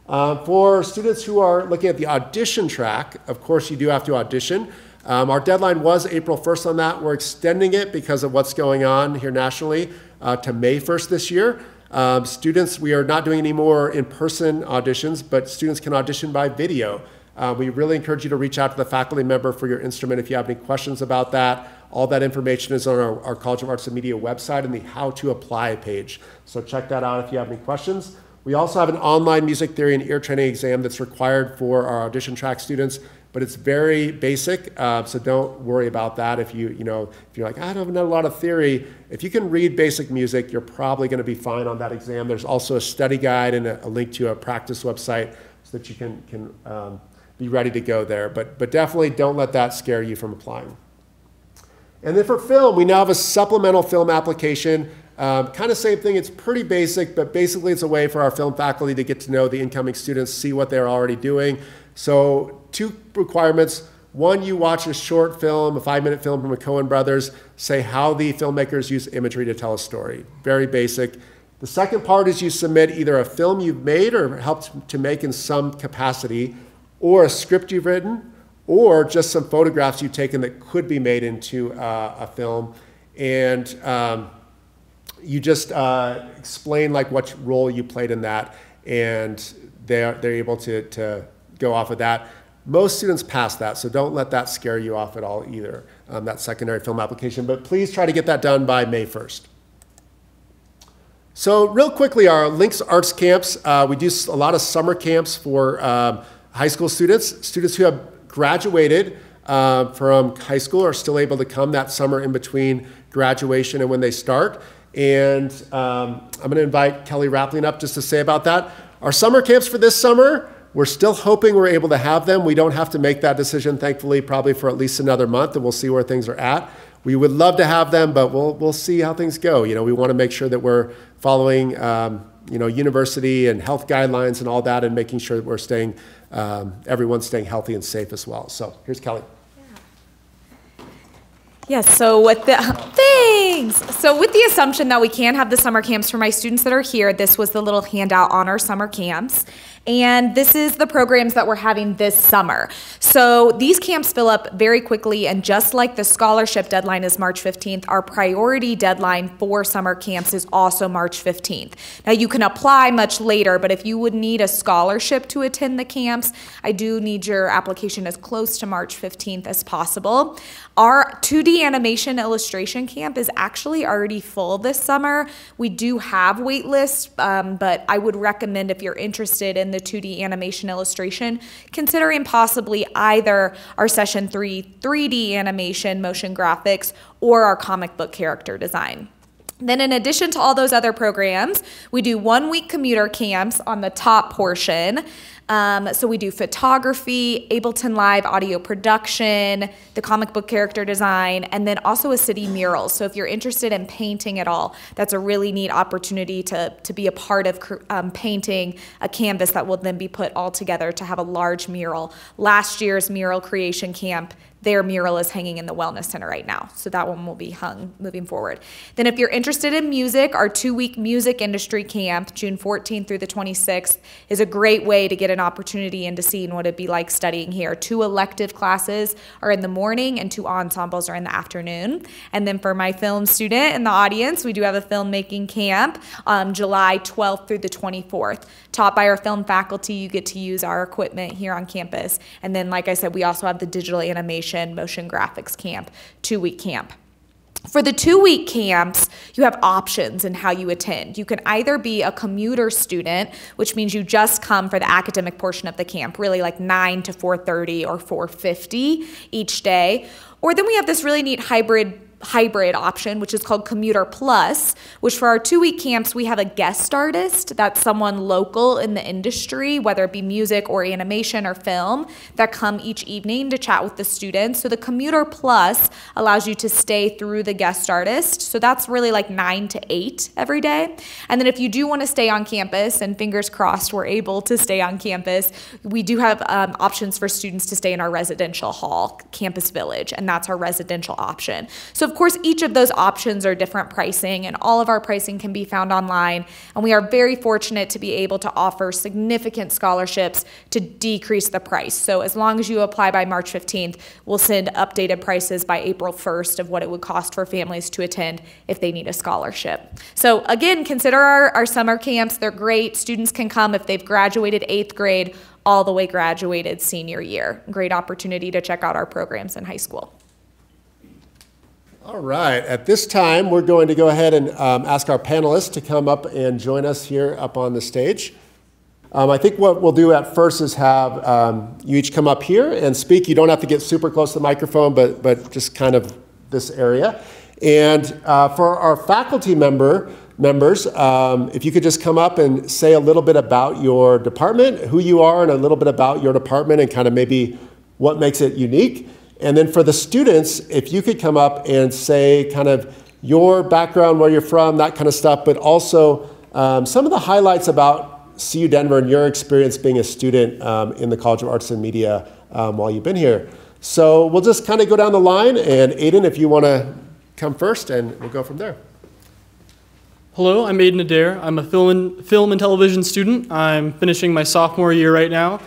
For students who are looking at the audition track, of course you do have to audition. Our deadline was April 1st on that. We're extending it because of what's going on here nationally to May 1st this year. Students, we are not doing any more in-person auditions, but students can audition by video. We really encourage you to reach out to the faculty member for your instrument if you have any questions about that. All that information is on our College of Arts and Media website in the How to Apply page. So check that out if you have any questions. We also have an online music theory and ear training exam that's required for our audition track students, but it's very basic, so don't worry about that. If you're like, I don't know a lot of theory, if you can read basic music, you're probably going to be fine on that exam. There's also a study guide and a link to a practice website so that you can be ready to go there. But definitely don't let that scare you from applying. And then for film, we now have a supplemental film application. Kind of same thing, it's pretty basic, but basically it's a way for our film faculty to get to know the incoming students, see what they're already doing. So 2 requirements. 1, you watch a short film, a 5-minute film from the Coen brothers, say how the filmmakers use imagery to tell a story. Very basic. The second part is you submit either a film you've made or helped to make in some capacity, or a script you've written, or just some photographs you've taken that could be made into a film. And you just explain like what role you played in that, and they're able to go off of that. Most students pass that, so don't let that scare you off at all either, that secondary film application. But please try to get that done by May 1st. So real quickly, our Links Arts Camps, we do a lot of summer camps for high school students who have graduated from high school are still able to come that summer in between graduation and when they start. And I'm going to invite Kelly Rappling up just to say about that. Our summer camps for this summer, we're still hoping we're able to have them. We don't have to make that decision, thankfully, probably for at least another month, and we'll see where things are at. We would love to have them, but we'll see how things go. We want to make sure that we're following university and health guidelines and all that, and making sure that we're staying, everyone's staying healthy and safe as well. So here's Kelly. Yes, so with the assumption that we can have the summer camps for my students that are here, this was the little handout on our summer camps. And this is the programs that we're having this summer. So these camps fill up very quickly, and just like the scholarship deadline is March 15th, our priority deadline for summer camps is also March 15th. Now you can apply much later, but if you would need a scholarship to attend the camps, I do need your application as close to March 15th as possible. Our 2D animation illustration camp is actually already full this summer. We do have wait lists, but I would recommend, if you're interested in the 2D animation illustration, considering possibly either our Session 3 3D animation motion graphics or our comic book character design. Then in addition to all those other programs, we do 1-week commuter camps on the top portion. So we do photography, Ableton Live audio production, the comic book character design, and then also a city mural. So if you're interested in painting at all, that's a really neat opportunity to be a part of painting a canvas that will then be put all together to have a large mural. Last year's mural creation camp, their mural is hanging in the Wellness Center right now, so that one will be hung moving forward. Then if you're interested in music, our 2-week music industry camp, June 14th through the 26th, is a great way to get an opportunity into seeing what it'd be like studying here. 2 elective classes are in the morning and 2 ensembles are in the afternoon. And then for my film student in the audience, we do have a filmmaking camp on July 12th through the 24th. Taught by our film faculty, you get to use our equipment here on campus. And then, like I said, we also have the digital animation motion graphics camp, 2-week camp. For the 2-week camps, you have options in how you attend. You can either be a commuter student, which means you just come for the academic portion of the camp, really like 9 to 4:30 or 4:50 each day. Or then we have this really neat hybrid option, which is called Commuter Plus, which for our 2-week camps, we have a guest artist, that's someone local in the industry, whether it be music or animation or film, that come each evening to chat with the students. So the Commuter Plus allows you to stay through the guest artist. So that's really like 9 to 8 every day. And then if you do want to stay on campus, and fingers crossed we're able to stay on campus, we do have options for students to stay in our residential hall, Campus Village, and that's our residential option. So of course, each of those options are different pricing, and all of our pricing can be found online. And we are very fortunate to be able to offer significant scholarships to decrease the price. So as long as you apply by March 15th, we'll send updated prices by April 1st of what it would cost for families to attend if they need a scholarship. So again, consider our summer camps. They're great. Students can come if they've graduated 8th grade all the way graduated senior year. Great opportunity to check out our programs in high school. All right, at this time, we're going to go ahead and ask our panelists to come up and join us here up on the stage. I think what we'll do at first is have you each come up here and speak. You don't have to get super close to the microphone, but just kind of this area. And for our faculty members, if you could just come up and say a little bit about your department, who you are, and a little bit about your department and kind of maybe what makes it unique. And then for the students, if you could come up and say kind of your background, where you're from, that kind of stuff, but also some of the highlights about CU Denver and your experience being a student in the College of Arts and Media while you've been here. So we'll just kind of go down the line, and Aiden, if you want to come first, and we'll go from there. Hello, I'm Aiden Adair. I'm a film and television student. I'm finishing my sophomore year right now.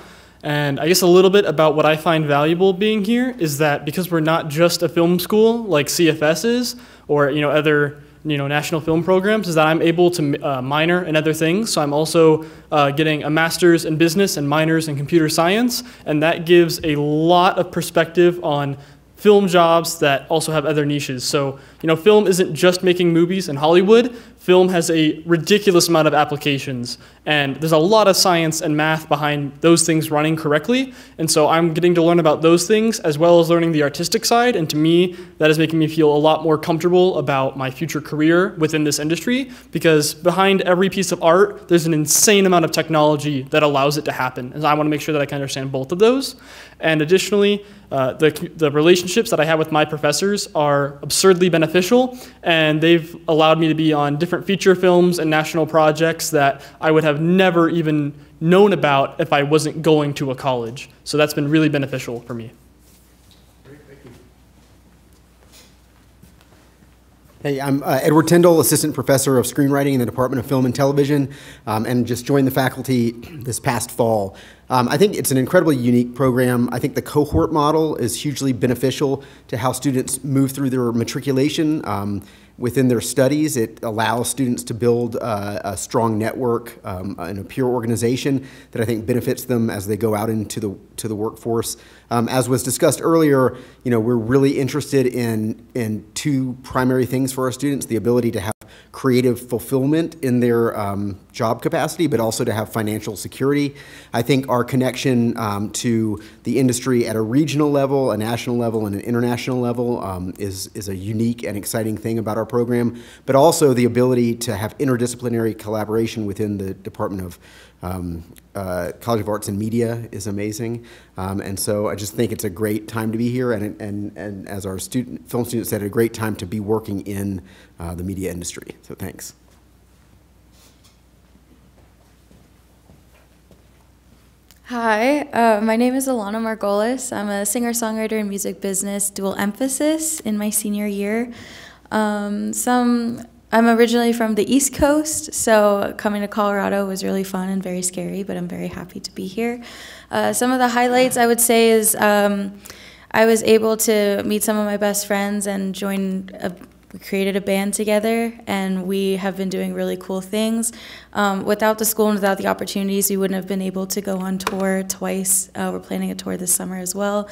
And I guess a little bit about what I find valuable being here is that because we're not just a film school like CFS is, or other national film programs, is that I'm able to minor in other things. So I'm also getting a master's in business and minors in computer science, and that gives a lot of perspective on film jobs that also have other niches. So, film isn't just making movies in Hollywood. film has a ridiculous amount of applications, and there's a lot of science and math behind those things running correctly. And so I'm getting to learn about those things as well as learning the artistic side. And to me, that is making me feel a lot more comfortable about my future career within this industry, because behind every piece of art, there's an insane amount of technology that allows it to happen. And I want to make sure that I can understand both of those. And additionally, the relationships that I have with my professors are absurdly beneficial, and they've allowed me to be on different feature films and national projects that I would have never even known about if I wasn't going to a college. So that's been really beneficial for me. Great, thank you. Hey, I'm Edward Tyndall, Assistant Professor of Screenwriting in the Department of Film and Television, and just joined the faculty this past fall. I think it's an incredibly unique program. I think the cohort model is hugely beneficial to how students move through their matriculation within their studies. It allows students to build a strong network and a peer organization that I think benefits them as they go out into the workforce. As was discussed earlier, we're really interested in two primary things for our students: the ability to have creative fulfillment in their job capacity, but also to have financial security. I think our connection to the industry at a regional level, a national level, and an international level is a unique and exciting thing about our program, but also the ability to have interdisciplinary collaboration within the Department of College of Arts and Media is amazing. And so I just think it's a great time to be here, and as our film students said, a great time to be working in the media industry. So thanks. Hi, my name is Alana Margolis. I'm a singer-songwriter in music business, dual emphasis in my senior year. I'm originally from the East Coast, so coming to Colorado was really fun and very scary, but I'm very happy to be here. Some of the highlights I would say is I was able to meet some of my best friends and we created a band together, and we have been doing really cool things. Without the school and without the opportunities, we wouldn't have been able to go on tour twice. We're planning a tour this summer as well.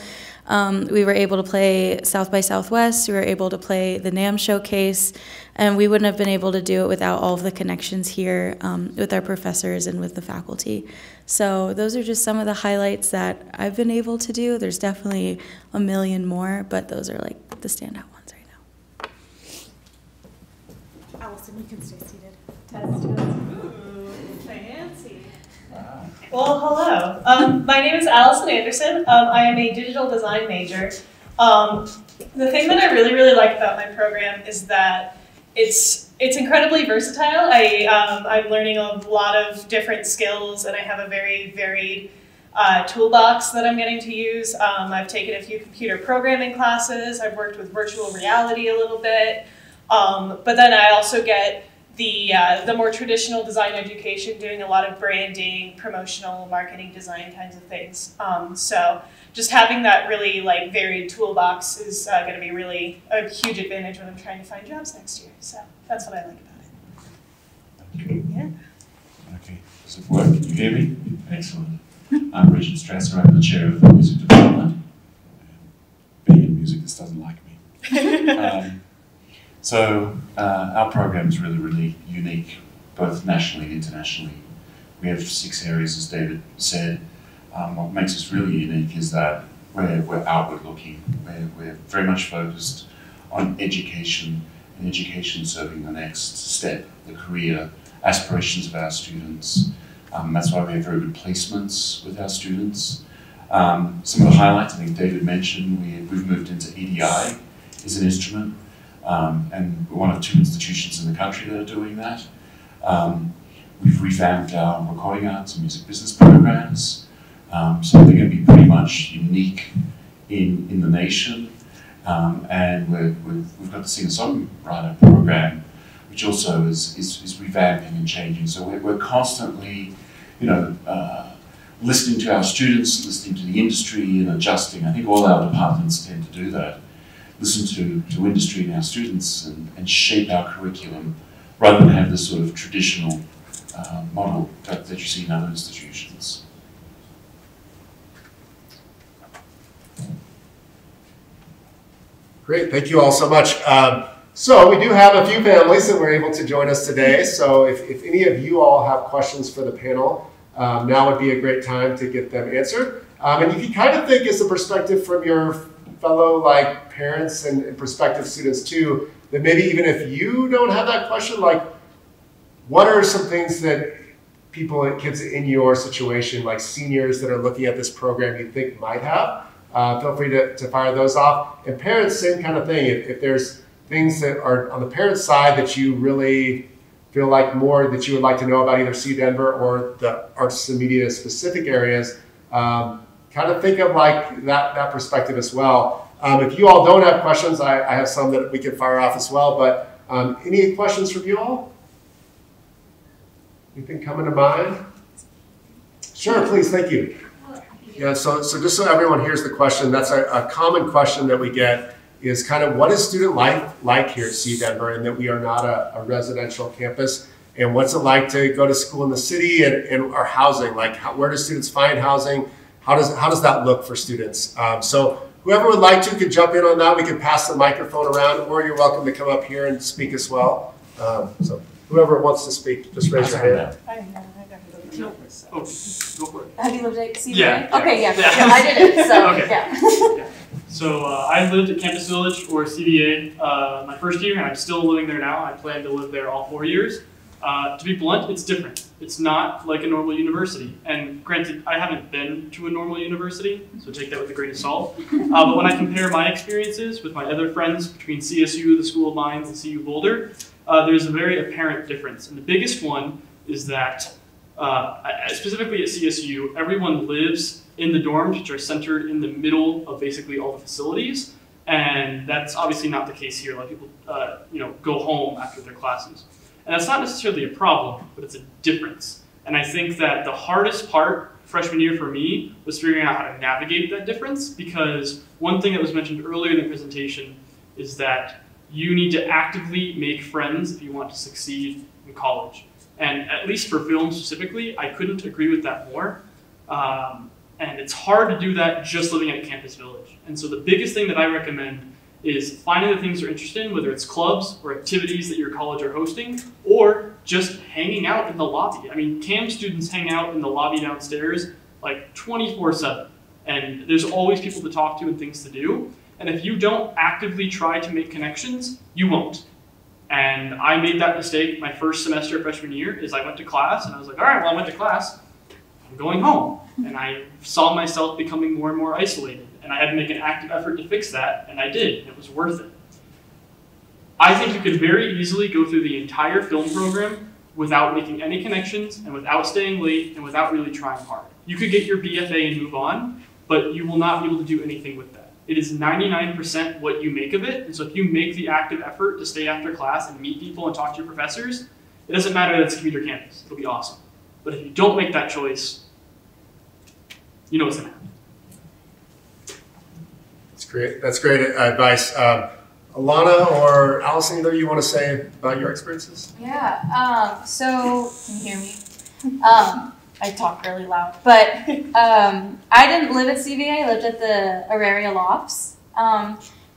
We were able to play South by Southwest. We were able to play the NAMM Showcase, and we wouldn't have been able to do it without all of the connections here with our professors and with the faculty. So those are just some of the highlights that I've been able to do. There's definitely a million more, but those are like the standout ones right now. Allison, you can stay seated. Test. Ooh, fancy. Wow. Well, hello. My name is Allison Anderson. I am a digital design major. The thing that I really like about my program is that it's incredibly versatile. I'm learning a lot of different skills, and I have a very varied toolbox that I'm getting to use. I've taken a few computer programming classes. I've worked with virtual reality a little bit. But then I also get the more traditional design education, doing a lot of branding, promotional, marketing, design kinds of things. So just having that really varied toolbox is going to be really a huge advantage when I'm trying to find jobs next year. So that's what I like about it. Thank you. Yeah. Okay, does it work? Can you hear me? Excellent. I'm Richard Strasser. I'm the chair of the music department. Being in music, this doesn't like me. So our program is really unique, both nationally and internationally. We have 6 areas, as David said. What makes us really unique is that we're outward looking. We're very much focused on education, and education serving the next step, the career aspirations of our students. That's why we have very good placements with our students. Some of the highlights, I think David mentioned, we've moved into EDI as an instrument. And we're one of 2 institutions in the country that are doing that. We've revamped our recording arts and music business programs, so they're going to be pretty much unique in the nation. And we've got the singer-songwriter program, which also is revamping and changing. So we're constantly, listening to our students, listening to the industry, and adjusting. I think all our departments tend to do that. Listen to industry and our students and shape our curriculum rather than have this sort of traditional model that you see in other institutions. Great, thank you all so much. So we do have a few families that were able to join us today. So if any of you all have questions for the panel, now would be a great time to get them answered. And you can kind of think as a perspective from your fellow parents and prospective students too, that maybe even if you don't have that question, what are some things that people and kids in your situation, like seniors that are looking at this program, you think might have? Feel free to fire those off. And parents, same kind of thing. If there's things that are on the parent side that you really feel like more that you would like to know about either CU Denver or the arts and media specific areas, kind of think of that perspective as well. If you all don't have questions, I have some that we can fire off as well, but any questions from you all? Anything coming to mind? Sure, please, thank you. Yeah, so just so everyone hears the question, that's a common question that we get is kind of what is student life like here at CU Denver, and that we are not a residential campus, and what's it like to go to school in the city and our housing, where do students find housing? How does that look for students? So whoever would like to could jump in on that. We can pass the microphone around, or you're welcome to come up here and speak as well. So whoever wants to speak, just raise your hand. Oh, go for it. Have you lived at CU? Yeah. Okay, yeah. I did it, so Okay. yeah. So I lived at Campus Village, or CVA, my first year, and I'm still living there now. I plan to live there all 4 years. To be blunt, it's different. It's not like a normal university. And granted, I haven't been to a normal university, so take that with a grain of salt. But when I compare my experiences with my other friends between CSU, the School of Mines, and CU Boulder, there's a very apparent difference. And the biggest one is that, specifically at CSU, everyone lives in the dorms, which are centered in the middle of basically all the facilities. And that's obviously not the case here. A lot of people go home after their classes. And that's not necessarily a problem, but it's a difference. And I think that the hardest part freshman year for me was figuring out how to navigate that difference, because one thing that was mentioned earlier in the presentation is that you need to actively make friends if you want to succeed in college. And at least for film specifically, I couldn't agree with that more. And it's hard to do that just living at Campus Village. And so the biggest thing that I recommend is finding the things you're interested in, whether it's clubs or activities that your college are hosting, or just hanging out in the lobby. I mean, CAM students hang out in the lobby downstairs 24/7. And there's always people to talk to and things to do. And if you don't actively try to make connections, you won't. And I made that mistake my first semester of freshman year. Is I went to class and I was like, all right, well, I went to class, I'm going home. And I saw myself becoming more and more isolated. And I had to make an active effort to fix that, and I did, and it was worth it. I think you could very easily go through the entire film program without making any connections, and without staying late, and without really trying hard. You could get your BFA and move on, but you will not be able to do anything with that. It is 99% what you make of it, and so if you make the active effort to stay after class and meet people and talk to your professors, it doesn't matter that it's a commuter campus. It'll be awesome. But if you don't make that choice, you know what's going to happen. That's great advice. Alana or Allison, either you want to say about your experiences? Yeah, so, can you hear me? I talk really loud, but I didn't live at CVA, I lived at the Auraria Lofts,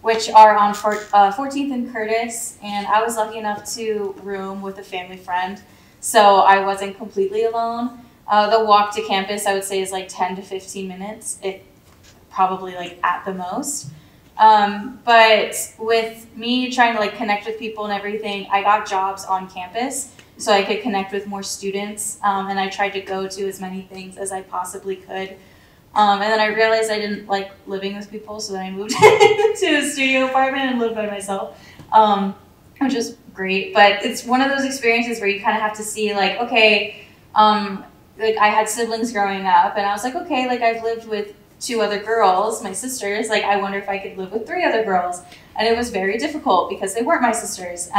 which are on 14th and Curtis, and I was lucky enough to room with a family friend, so I wasn't completely alone. The walk to campus, I would say, is 10 to 15 minutes. Probably at the most. But with me trying to connect with people and everything, I got jobs on campus so I could connect with more students. And I tried to go to as many things as I possibly could. And then I realized I didn't like living with people, so then I moved to a studio apartment and lived by myself, which is great. But it's one of those experiences where you kind of have to see okay, I had siblings growing up, and I was like, okay, I've lived with 2 other girls, my sisters, I wonder if I could live with 3 other girls. And it was very difficult because they weren't my sisters.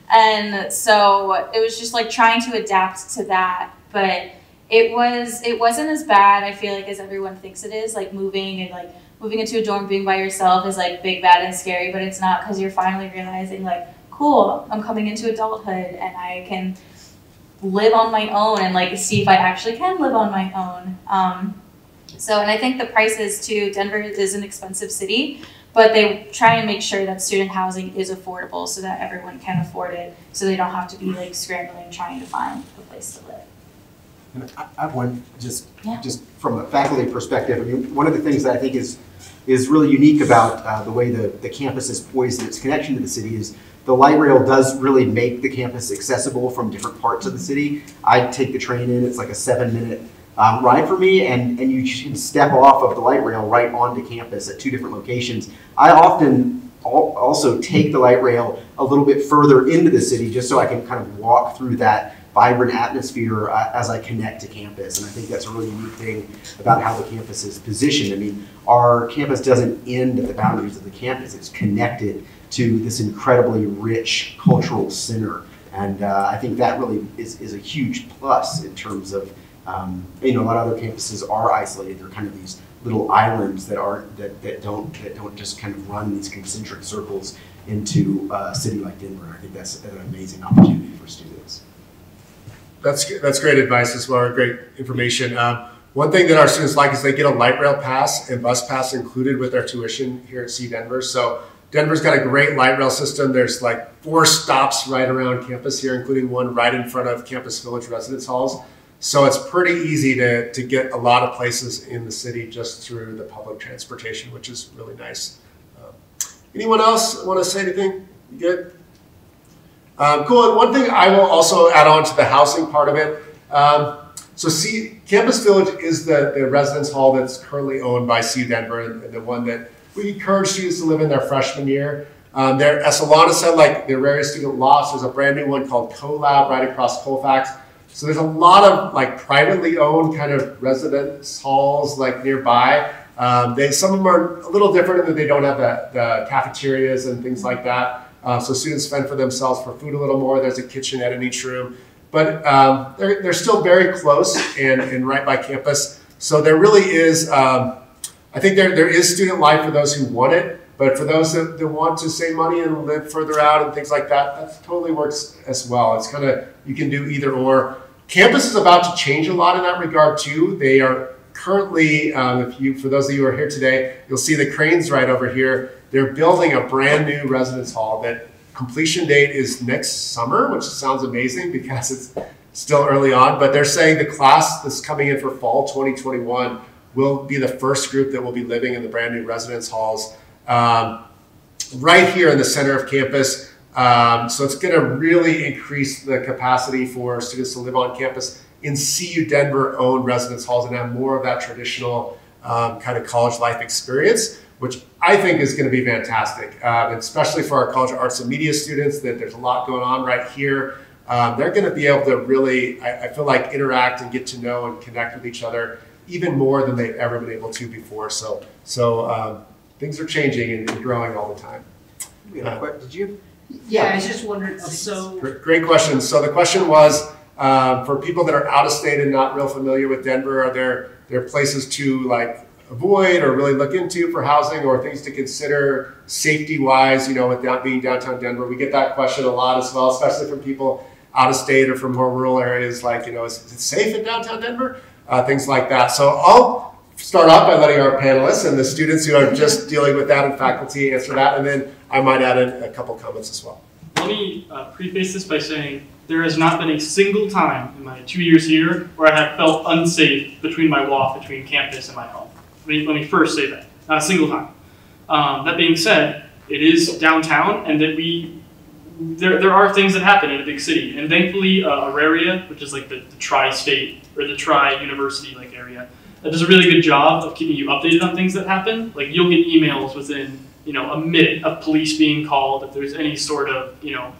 And so it was just trying to adapt to that. But it wasn't as bad, I feel as everyone thinks it is. Moving and moving into a dorm, being by yourself is big, bad, and scary, but it's not, because you're finally realizing cool, I'm coming into adulthood and I can live on my own and see if I actually can live on my own. And I think the prices too, Denver is an expensive city, but they try and make sure that student housing is affordable so that everyone can afford it, so they don't have to be like scrambling trying to find a place to live. And I have one, just Yeah. from a faculty perspective. I mean, one of the things that I think is really unique about the way the campus is poised and its connection to the city is the light rail does really make the campus accessible from different parts of the city. I take the train in, it's like a 7-minute ride for me, and you can step off of the light rail right onto campus at 2 different locations. I often also take the light rail a little bit further into the city just so I can kind of walk through that vibrant atmosphere as I connect to campus. And I think that's a really unique thing about how the campus is positioned. I mean, our campus doesn't end at the boundaries of the campus. It's connected to this incredibly rich cultural center. And I think that really is a huge plus in terms of, you know, a lot of other campuses are isolated. They're kind of these little islands that don't just kind of run these concentric circles into a city like Denver. I think that's an amazing opportunity for students. That's great advice as well, great information. One thing that our students like is they get a light rail pass and bus pass included with their tuition here at C Denver. So Denver's got a great light rail system. There's like 4 stops right around campus here, including one right in front of Campus Village residence halls. So it's pretty easy to get a lot of places in the city just through the public transportation, which is really nice. Anyone else want to say anything? You good? Cool, and one thing I will also add on to the housing part of it. So Campus Village is the residence hall that's currently owned by C Denver, and the one that we encourage students to live in their freshman year. There, as Alana said, like the rarest student lofts, there's a brand new one called CoLab right across Colfax. So there's a lot of like privately owned kind of residence halls like nearby. Some of them are a little different in that they don't have the cafeterias and things like that. So students fend for themselves for food a little more. There's a kitchenette in each room. But they're still very close and right by campus. So there really is, I think there is student life for those who want it. But for those that want to save money and live further out and things like that, that totally works as well. It's kind of, you can do either or. Campus is about to change a lot in that regard too. They are currently, for those of you who are here today, you'll see the cranes right over here. They're building a brand new residence hall that completion date is next summer, which sounds amazing because it's still early on, but they're saying the class that's coming in for fall 2021 will be the first group that will be living in the brand new residence halls right here in the center of campus. So it's going to really increase the capacity for students to live on campus in CU Denver owned residence halls and have more of that traditional kind of college life experience, which I think is going to be fantastic, especially for our College of Arts and Media students, that there's a lot going on right here. They're going to be able to really, I feel like, interact and get to know and connect with each other even more than they've ever been able to before. So things are changing and growing all the time. Did you? Yeah, I was just wondering, so... Great question. So the question was, for people that are out of state and not real familiar with Denver, are there places to like avoid or really look into for housing or things to consider safety-wise, you know, with that being downtown Denver? We get that question a lot as well, especially from people out of state or from more rural areas, like, you know, is it safe in downtown Denver? Things like that. So I'll start off by letting our panelists and the students who are just dealing with that and faculty answer that, and then I might add in a couple comments as well. Let me preface this by saying there has not been a single time in my 2 years here where I have felt unsafe between my walk between campus and my home. Let me first say that. Not a single time. That being said, it is downtown, and that there are things that happen in a big city. And thankfully, Auraria, which is like the tri-state or the tri-university like area, does a really good job of keeping you updated on things that happen. Like you'll get emails within, you know, a minute of police being called if there's any sort of, you know,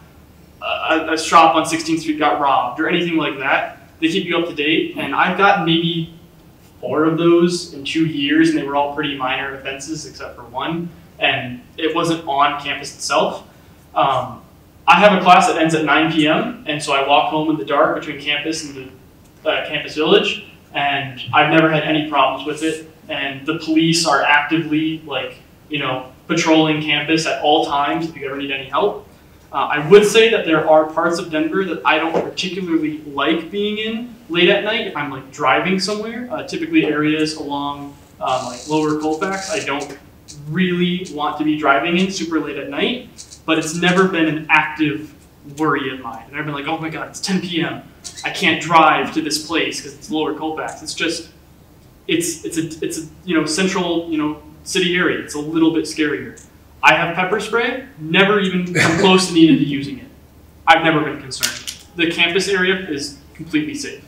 a shop on 16th Street got robbed or anything like that. They keep you up to date, and I've gotten maybe 4 of those in 2 years, and they were all pretty minor offenses except for one, and it wasn't on campus itself. I have a class that ends at 9 p.m., and so I walk home in the dark between campus and the Campus Village, and I've never had any problems with it. And the police are actively, like, you know, patrolling campus at all times if you ever need any help. I would say that there are parts of Denver that I don't particularly like being in late at night if I'm like driving somewhere. Typically areas along like lower Colfax I don't really want to be driving in super late at night, but it's never been an active worry of mine. And I've been like, oh my God, it's 10 p.m. I can't drive to this place because it's Lower Colfax. It's just, it's a central city area. It's a little bit scarier. I have pepper spray. Never even come close to needed to using it. I've never been concerned. The campus area is completely safe.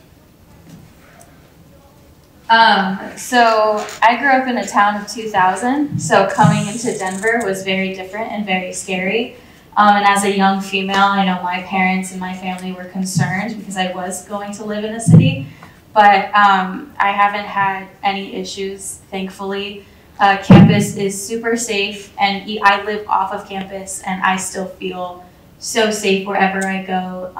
So I grew up in a town of 2,000, so coming into Denver was very different and very scary. And as a young female, I know my parents and my family were concerned because I was going to live in a city, but I haven't had any issues, thankfully. Campus is super safe, and I live off of campus, and I still feel so safe wherever I go.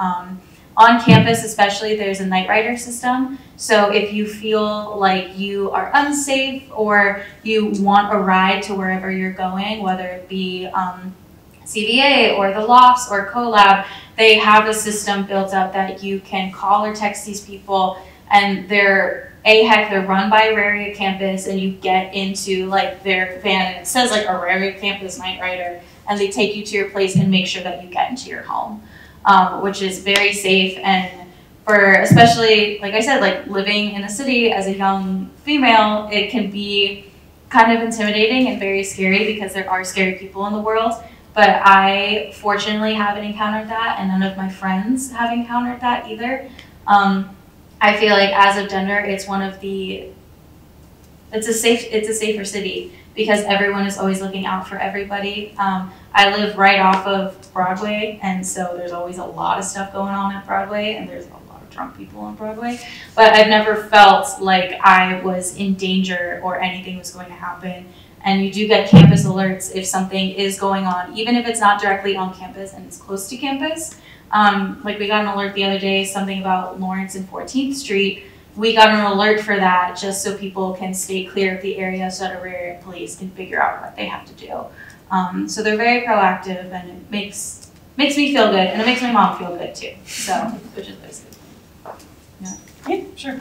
On campus especially, there's a night rider system. So if you feel like you are unsafe or you want a ride to wherever you're going, whether it be CVA or the Lofts or CoLab, they have a system built up that you can call or text these people, and they're run by Auraria campus, and you get into like their van, and it says like Auraria campus night rider, and they take you to your place and make sure that you get into your home. Which is very safe, and for especially, like I said, like living in a city as a young female, it can be kind of intimidating and very scary because there are scary people in the world. But I fortunately haven't encountered that, and none of my friends have encountered that either. I feel like as of Denver, it's a safer city because everyone is always looking out for everybody. I live right off of Broadway, and so there's always a lot of stuff going on at Broadway, and there's a lot of drunk people on Broadway. But I've never felt like I was in danger or anything was going to happen. And you do get campus alerts if something is going on, even if it's not directly on campus and it's close to campus. Like we got an alert the other day, something about Lawrence and 14th Street. We got an alert for that just so people can stay clear of the area so that Auraria police can figure out what they have to do. So they're very proactive, and it makes me feel good, and it makes my mom feel good too. So, which is basically, Yeah, sure.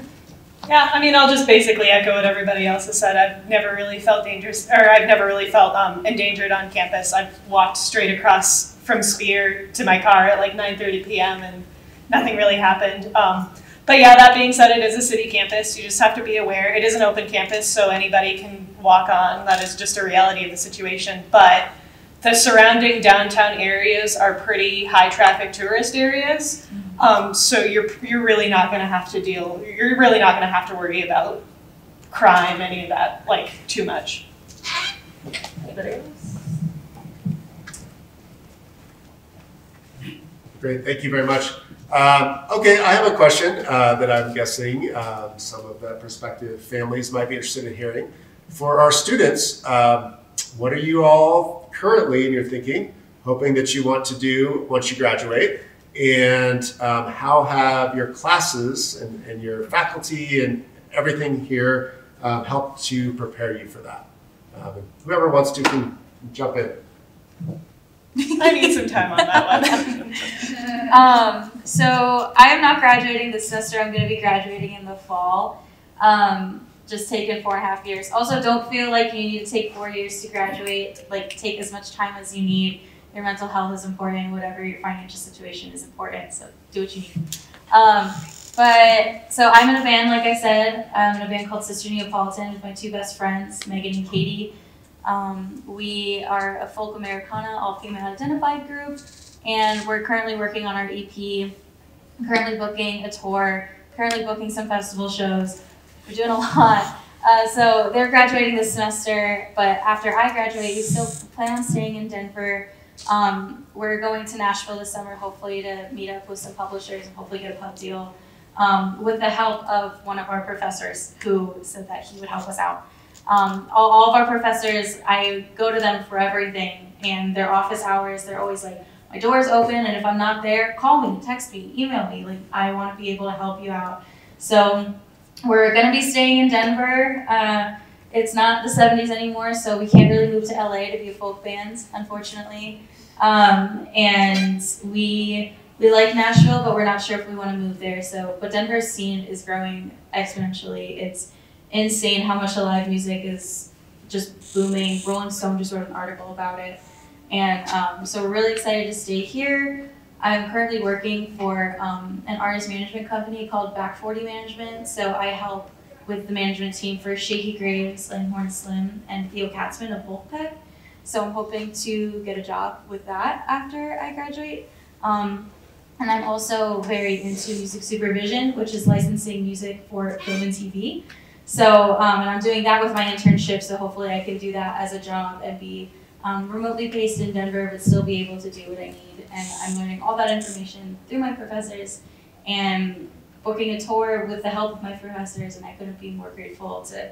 Yeah, I mean, I'll just basically echo what everybody else has said. I've never really felt dangerous, or I've never really felt endangered on campus. I've walked straight across from Spear to my car at like 9:30 p.m. and nothing really happened. But yeah, that being said, it is a city campus. You just have to be aware. It is an open campus, so anybody can walk on. That is just a reality of the situation. But the surrounding downtown areas are pretty high traffic tourist areas. So you're really not going to have to you're really not going to have to worry about crime, any of that, like too much. Anybody else? Great, thank you very much. Okay, I have a question that I'm guessing some of the prospective families might be interested in hearing. For our students, what are you all currently in your thinking, hoping that you want to do once you graduate? And how have your classes and your faculty and everything here helped to prepare you for that? Whoever wants to can jump in. I need some time on that one. So I am not graduating this semester. I'm going to be graduating in the fall. Just taking 4.5 years. Also, don't feel like you need to take 4 years to graduate. Like, take as much time as you need. Your mental health is important. Whatever your financial situation is important. So do what you need. So I'm in a band, like I said. I'm in a band called Sister Neapolitan with my two best friends, Megan and Katie. We are a folk Americana, all-female identified group, and we're currently working on our EP, currently booking a tour, currently booking some festival shows. We're doing a lot. So they're graduating this semester, but after I graduate, we still plan on staying in Denver. We're going to Nashville this summer, hopefully to meet up with some publishers and hopefully get a pub deal, with the help of one of our professors who said that he would help us out. All of our professors, I go to them for everything, and their office hours, they're always like, my door's open, and if I'm not there, call me, text me, email me, like, I want to be able to help you out. So we're going to be staying in Denver. It's not the 70s anymore, so we can't really move to LA to be a folk band, unfortunately. And we like Nashville, but we're not sure if we want to move there. But Denver's scene is growing exponentially. It's insane how much the live music is just booming. Rolling Stone just wrote an article about it. And so we're really excited to stay here. I'm currently working for an artist management company called Back 40 Management. So I help with the management team for Shaky Graves, Langhorne Slim, and Theo Katzman of Wolfpack. So I'm hoping to get a job with that after I graduate. And I'm also very into music supervision, which is licensing music for film and TV. So, and I'm doing that with my internship, so hopefully I can do that as a job and be remotely based in Denver, but still be able to do what I need. And I'm learning all that information through my professors and booking a tour with the help of my professors, and I couldn't be more grateful to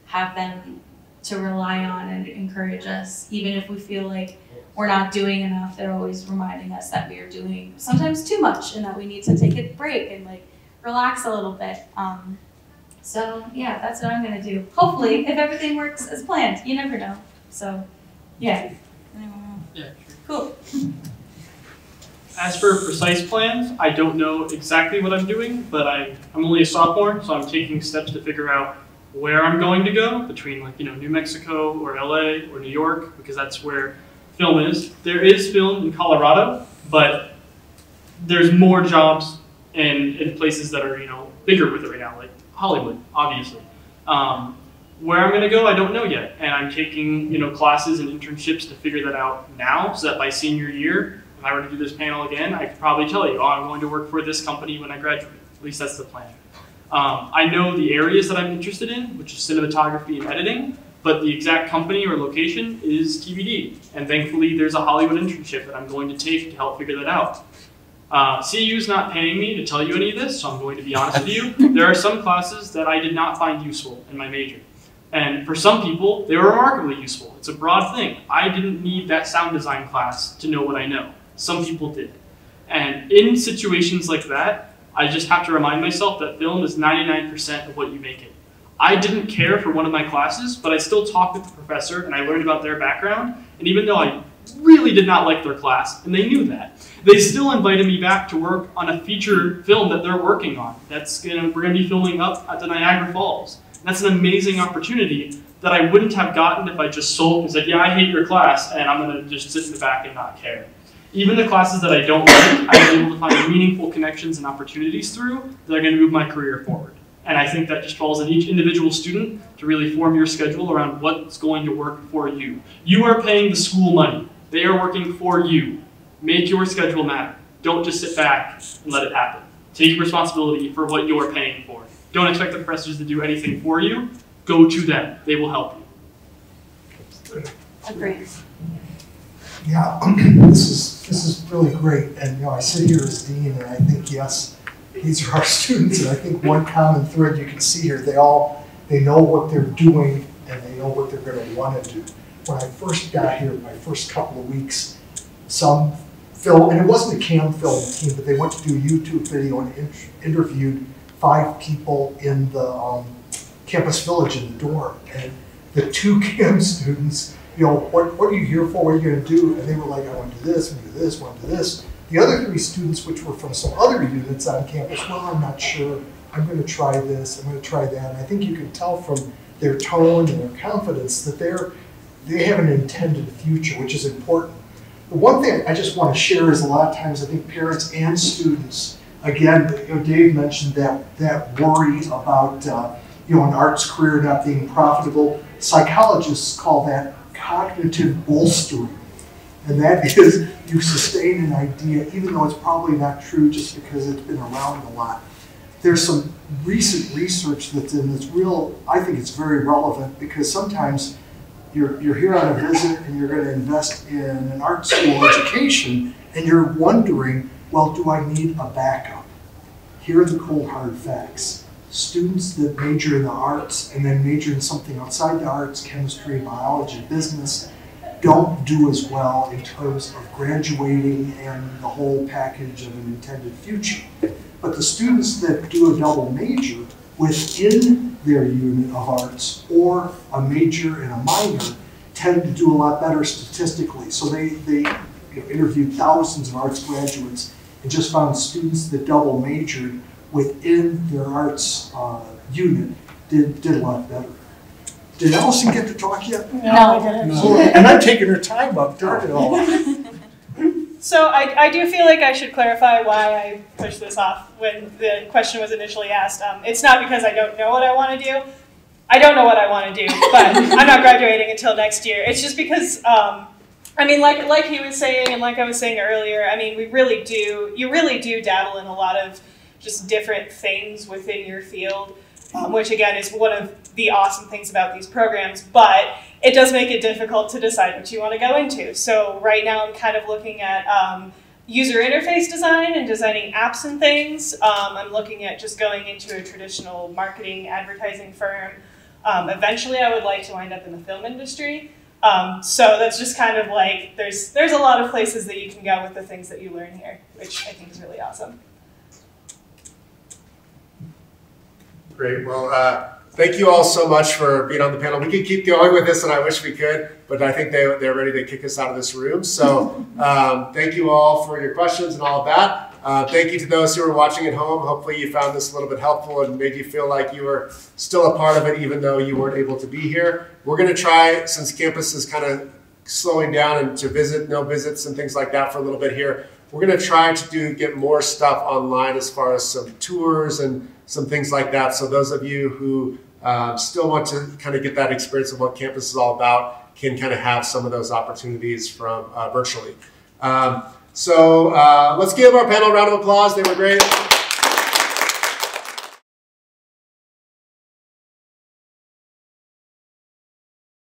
have them to rely on and encourage us. Even if we feel like we're not doing enough, they're always reminding us that we are doing sometimes too much and that we need to take a break and like relax a little bit. So yeah, that's what I'm gonna do. Hopefully, if everything works as planned. You never know. So yeah. Yeah, cool. As for precise plans, I don't know exactly what I'm doing, but I'm only a sophomore, so I'm taking steps to figure out where I'm going to go between, like, New Mexico or LA or New York, because that's where film is. There is film in Colorado, but there's more jobs in places that are, bigger with it right now, like Hollywood, obviously. Where I'm going to go, I don't know yet, and I'm taking, classes and internships to figure that out now, so that by senior year, if I were to do this panel again, I could probably tell you, I'm going to work for this company when I graduate. At least that's the plan. I know the areas that I'm interested in, which is cinematography and editing, but the exact company or location is TBD. And thankfully, there's a Hollywood internship that I'm going to take to help figure that out. CU's not paying me to tell you any of this, so I'm going to be honest with you. There are some classes that I did not find useful in my major. And for some people, they were remarkably useful. It's a broad thing. I didn't need that sound design class to know what I know. Some people did. And in situations like that, I just have to remind myself that film is 99% of what you make it. I didn't care for one of my classes, but I still talked with the professor and I learned about their background. And even though I really did not like their class, and they knew that, they still invited me back to work on a feature film that they're working on. We're going to be filming up at the Niagara Falls. And that's an amazing opportunity that I wouldn't have gotten if I just sulked and said, yeah, I hate your class, and I'm going to just sit in the back and not care. Even the classes that I don't like, I was able to find meaningful connections and opportunities through that are going to move my career forward. And I think that just falls on each individual student to really form your schedule around what's going to work for you. You are paying the school money. They are working for you. Make your schedule matter. Don't just sit back and let it happen. Take responsibility for what you're paying for. Don't expect the professors to do anything for you. Go to them. They will help you. Agreed. Yeah, this is really great, and I sit here as dean, and I think yes, these are our students, and I think one common thread you can see here, they know what they're doing, and they know what they're going to want to do. When I first got here, my first couple of weeks, some film, and it wasn't a cam film team, but they went to do a YouTube video and interviewed 5 people in the campus village in the dorm, and the 2 cam students, what are you here for? What are you going to do? And they were like, I want to do this, I want to do this, I want to do this. The other 3 students, which were from some other units on campus, well, I'm not sure. I'm going to try this, I'm going to try that. And I think you can tell from their tone and their confidence that they have an intended future, which is important. The one thing I just want to share is a lot of times I think parents and students, again, Dave mentioned that worry about an arts career not being profitable. Psychologists call that cognitive bolstering. And that is, you sustain an idea, even though it's probably not true just because it's been around a lot. There's some recent research that's in this I think it's very relevant, because sometimes you're here on a visit and you're going to invest in an art school education and you're wondering, well, do I need a backup? Here are the cold hard facts. Students that major in the arts and then major in something outside the arts, chemistry, biology, business, don't do as well in terms of graduating and the whole package of an intended future. But the students that do a double major within their unit of arts or a major and a minor tend to do a lot better statistically. So they interviewed thousands of arts graduates and just found students that double majored within their arts unit did a lot better. Did Allison get to talk yet? No, I didn't. And I'm taking her time up, darn it all. So I do feel like I should clarify why I pushed this off when the question was initially asked. It's not because I don't know what I want to do. I don't know what I want to do, but I'm not graduating until next year. It's just because, I mean, like he was saying and like I was saying earlier, I mean, you really do dabble in a lot of just different things within your field, which again is one of the awesome things about these programs, but it does make it difficult to decide what you want to go into. So right now I'm kind of looking at user interface design and designing apps and things. I'm looking at just going into a traditional marketing advertising firm. Eventually I would like to wind up in the film industry. So that's just kind of like, there's a lot of places that you can go with the things that you learn here, which I think is really awesome. Great. Well, thank you all so much for being on the panel. We could keep going with this, and I wish we could, but I think they're ready to kick us out of this room. So thank you all for your questions and all of that. Thank you to those who are watching at home. Hopefully you found this a little bit helpful and made you feel like you were still a part of it, even though you weren't able to be here. We're going to try, since campus is kind of slowing down and to visit, no visits and things like that for a little bit here, we're going to try to get more stuff online as far as some tours and some things like that. So those of you who still want to kind of get that experience of what campus is all about can kind of have some of those opportunities from virtually. So let's give our panel a round of applause. They were great.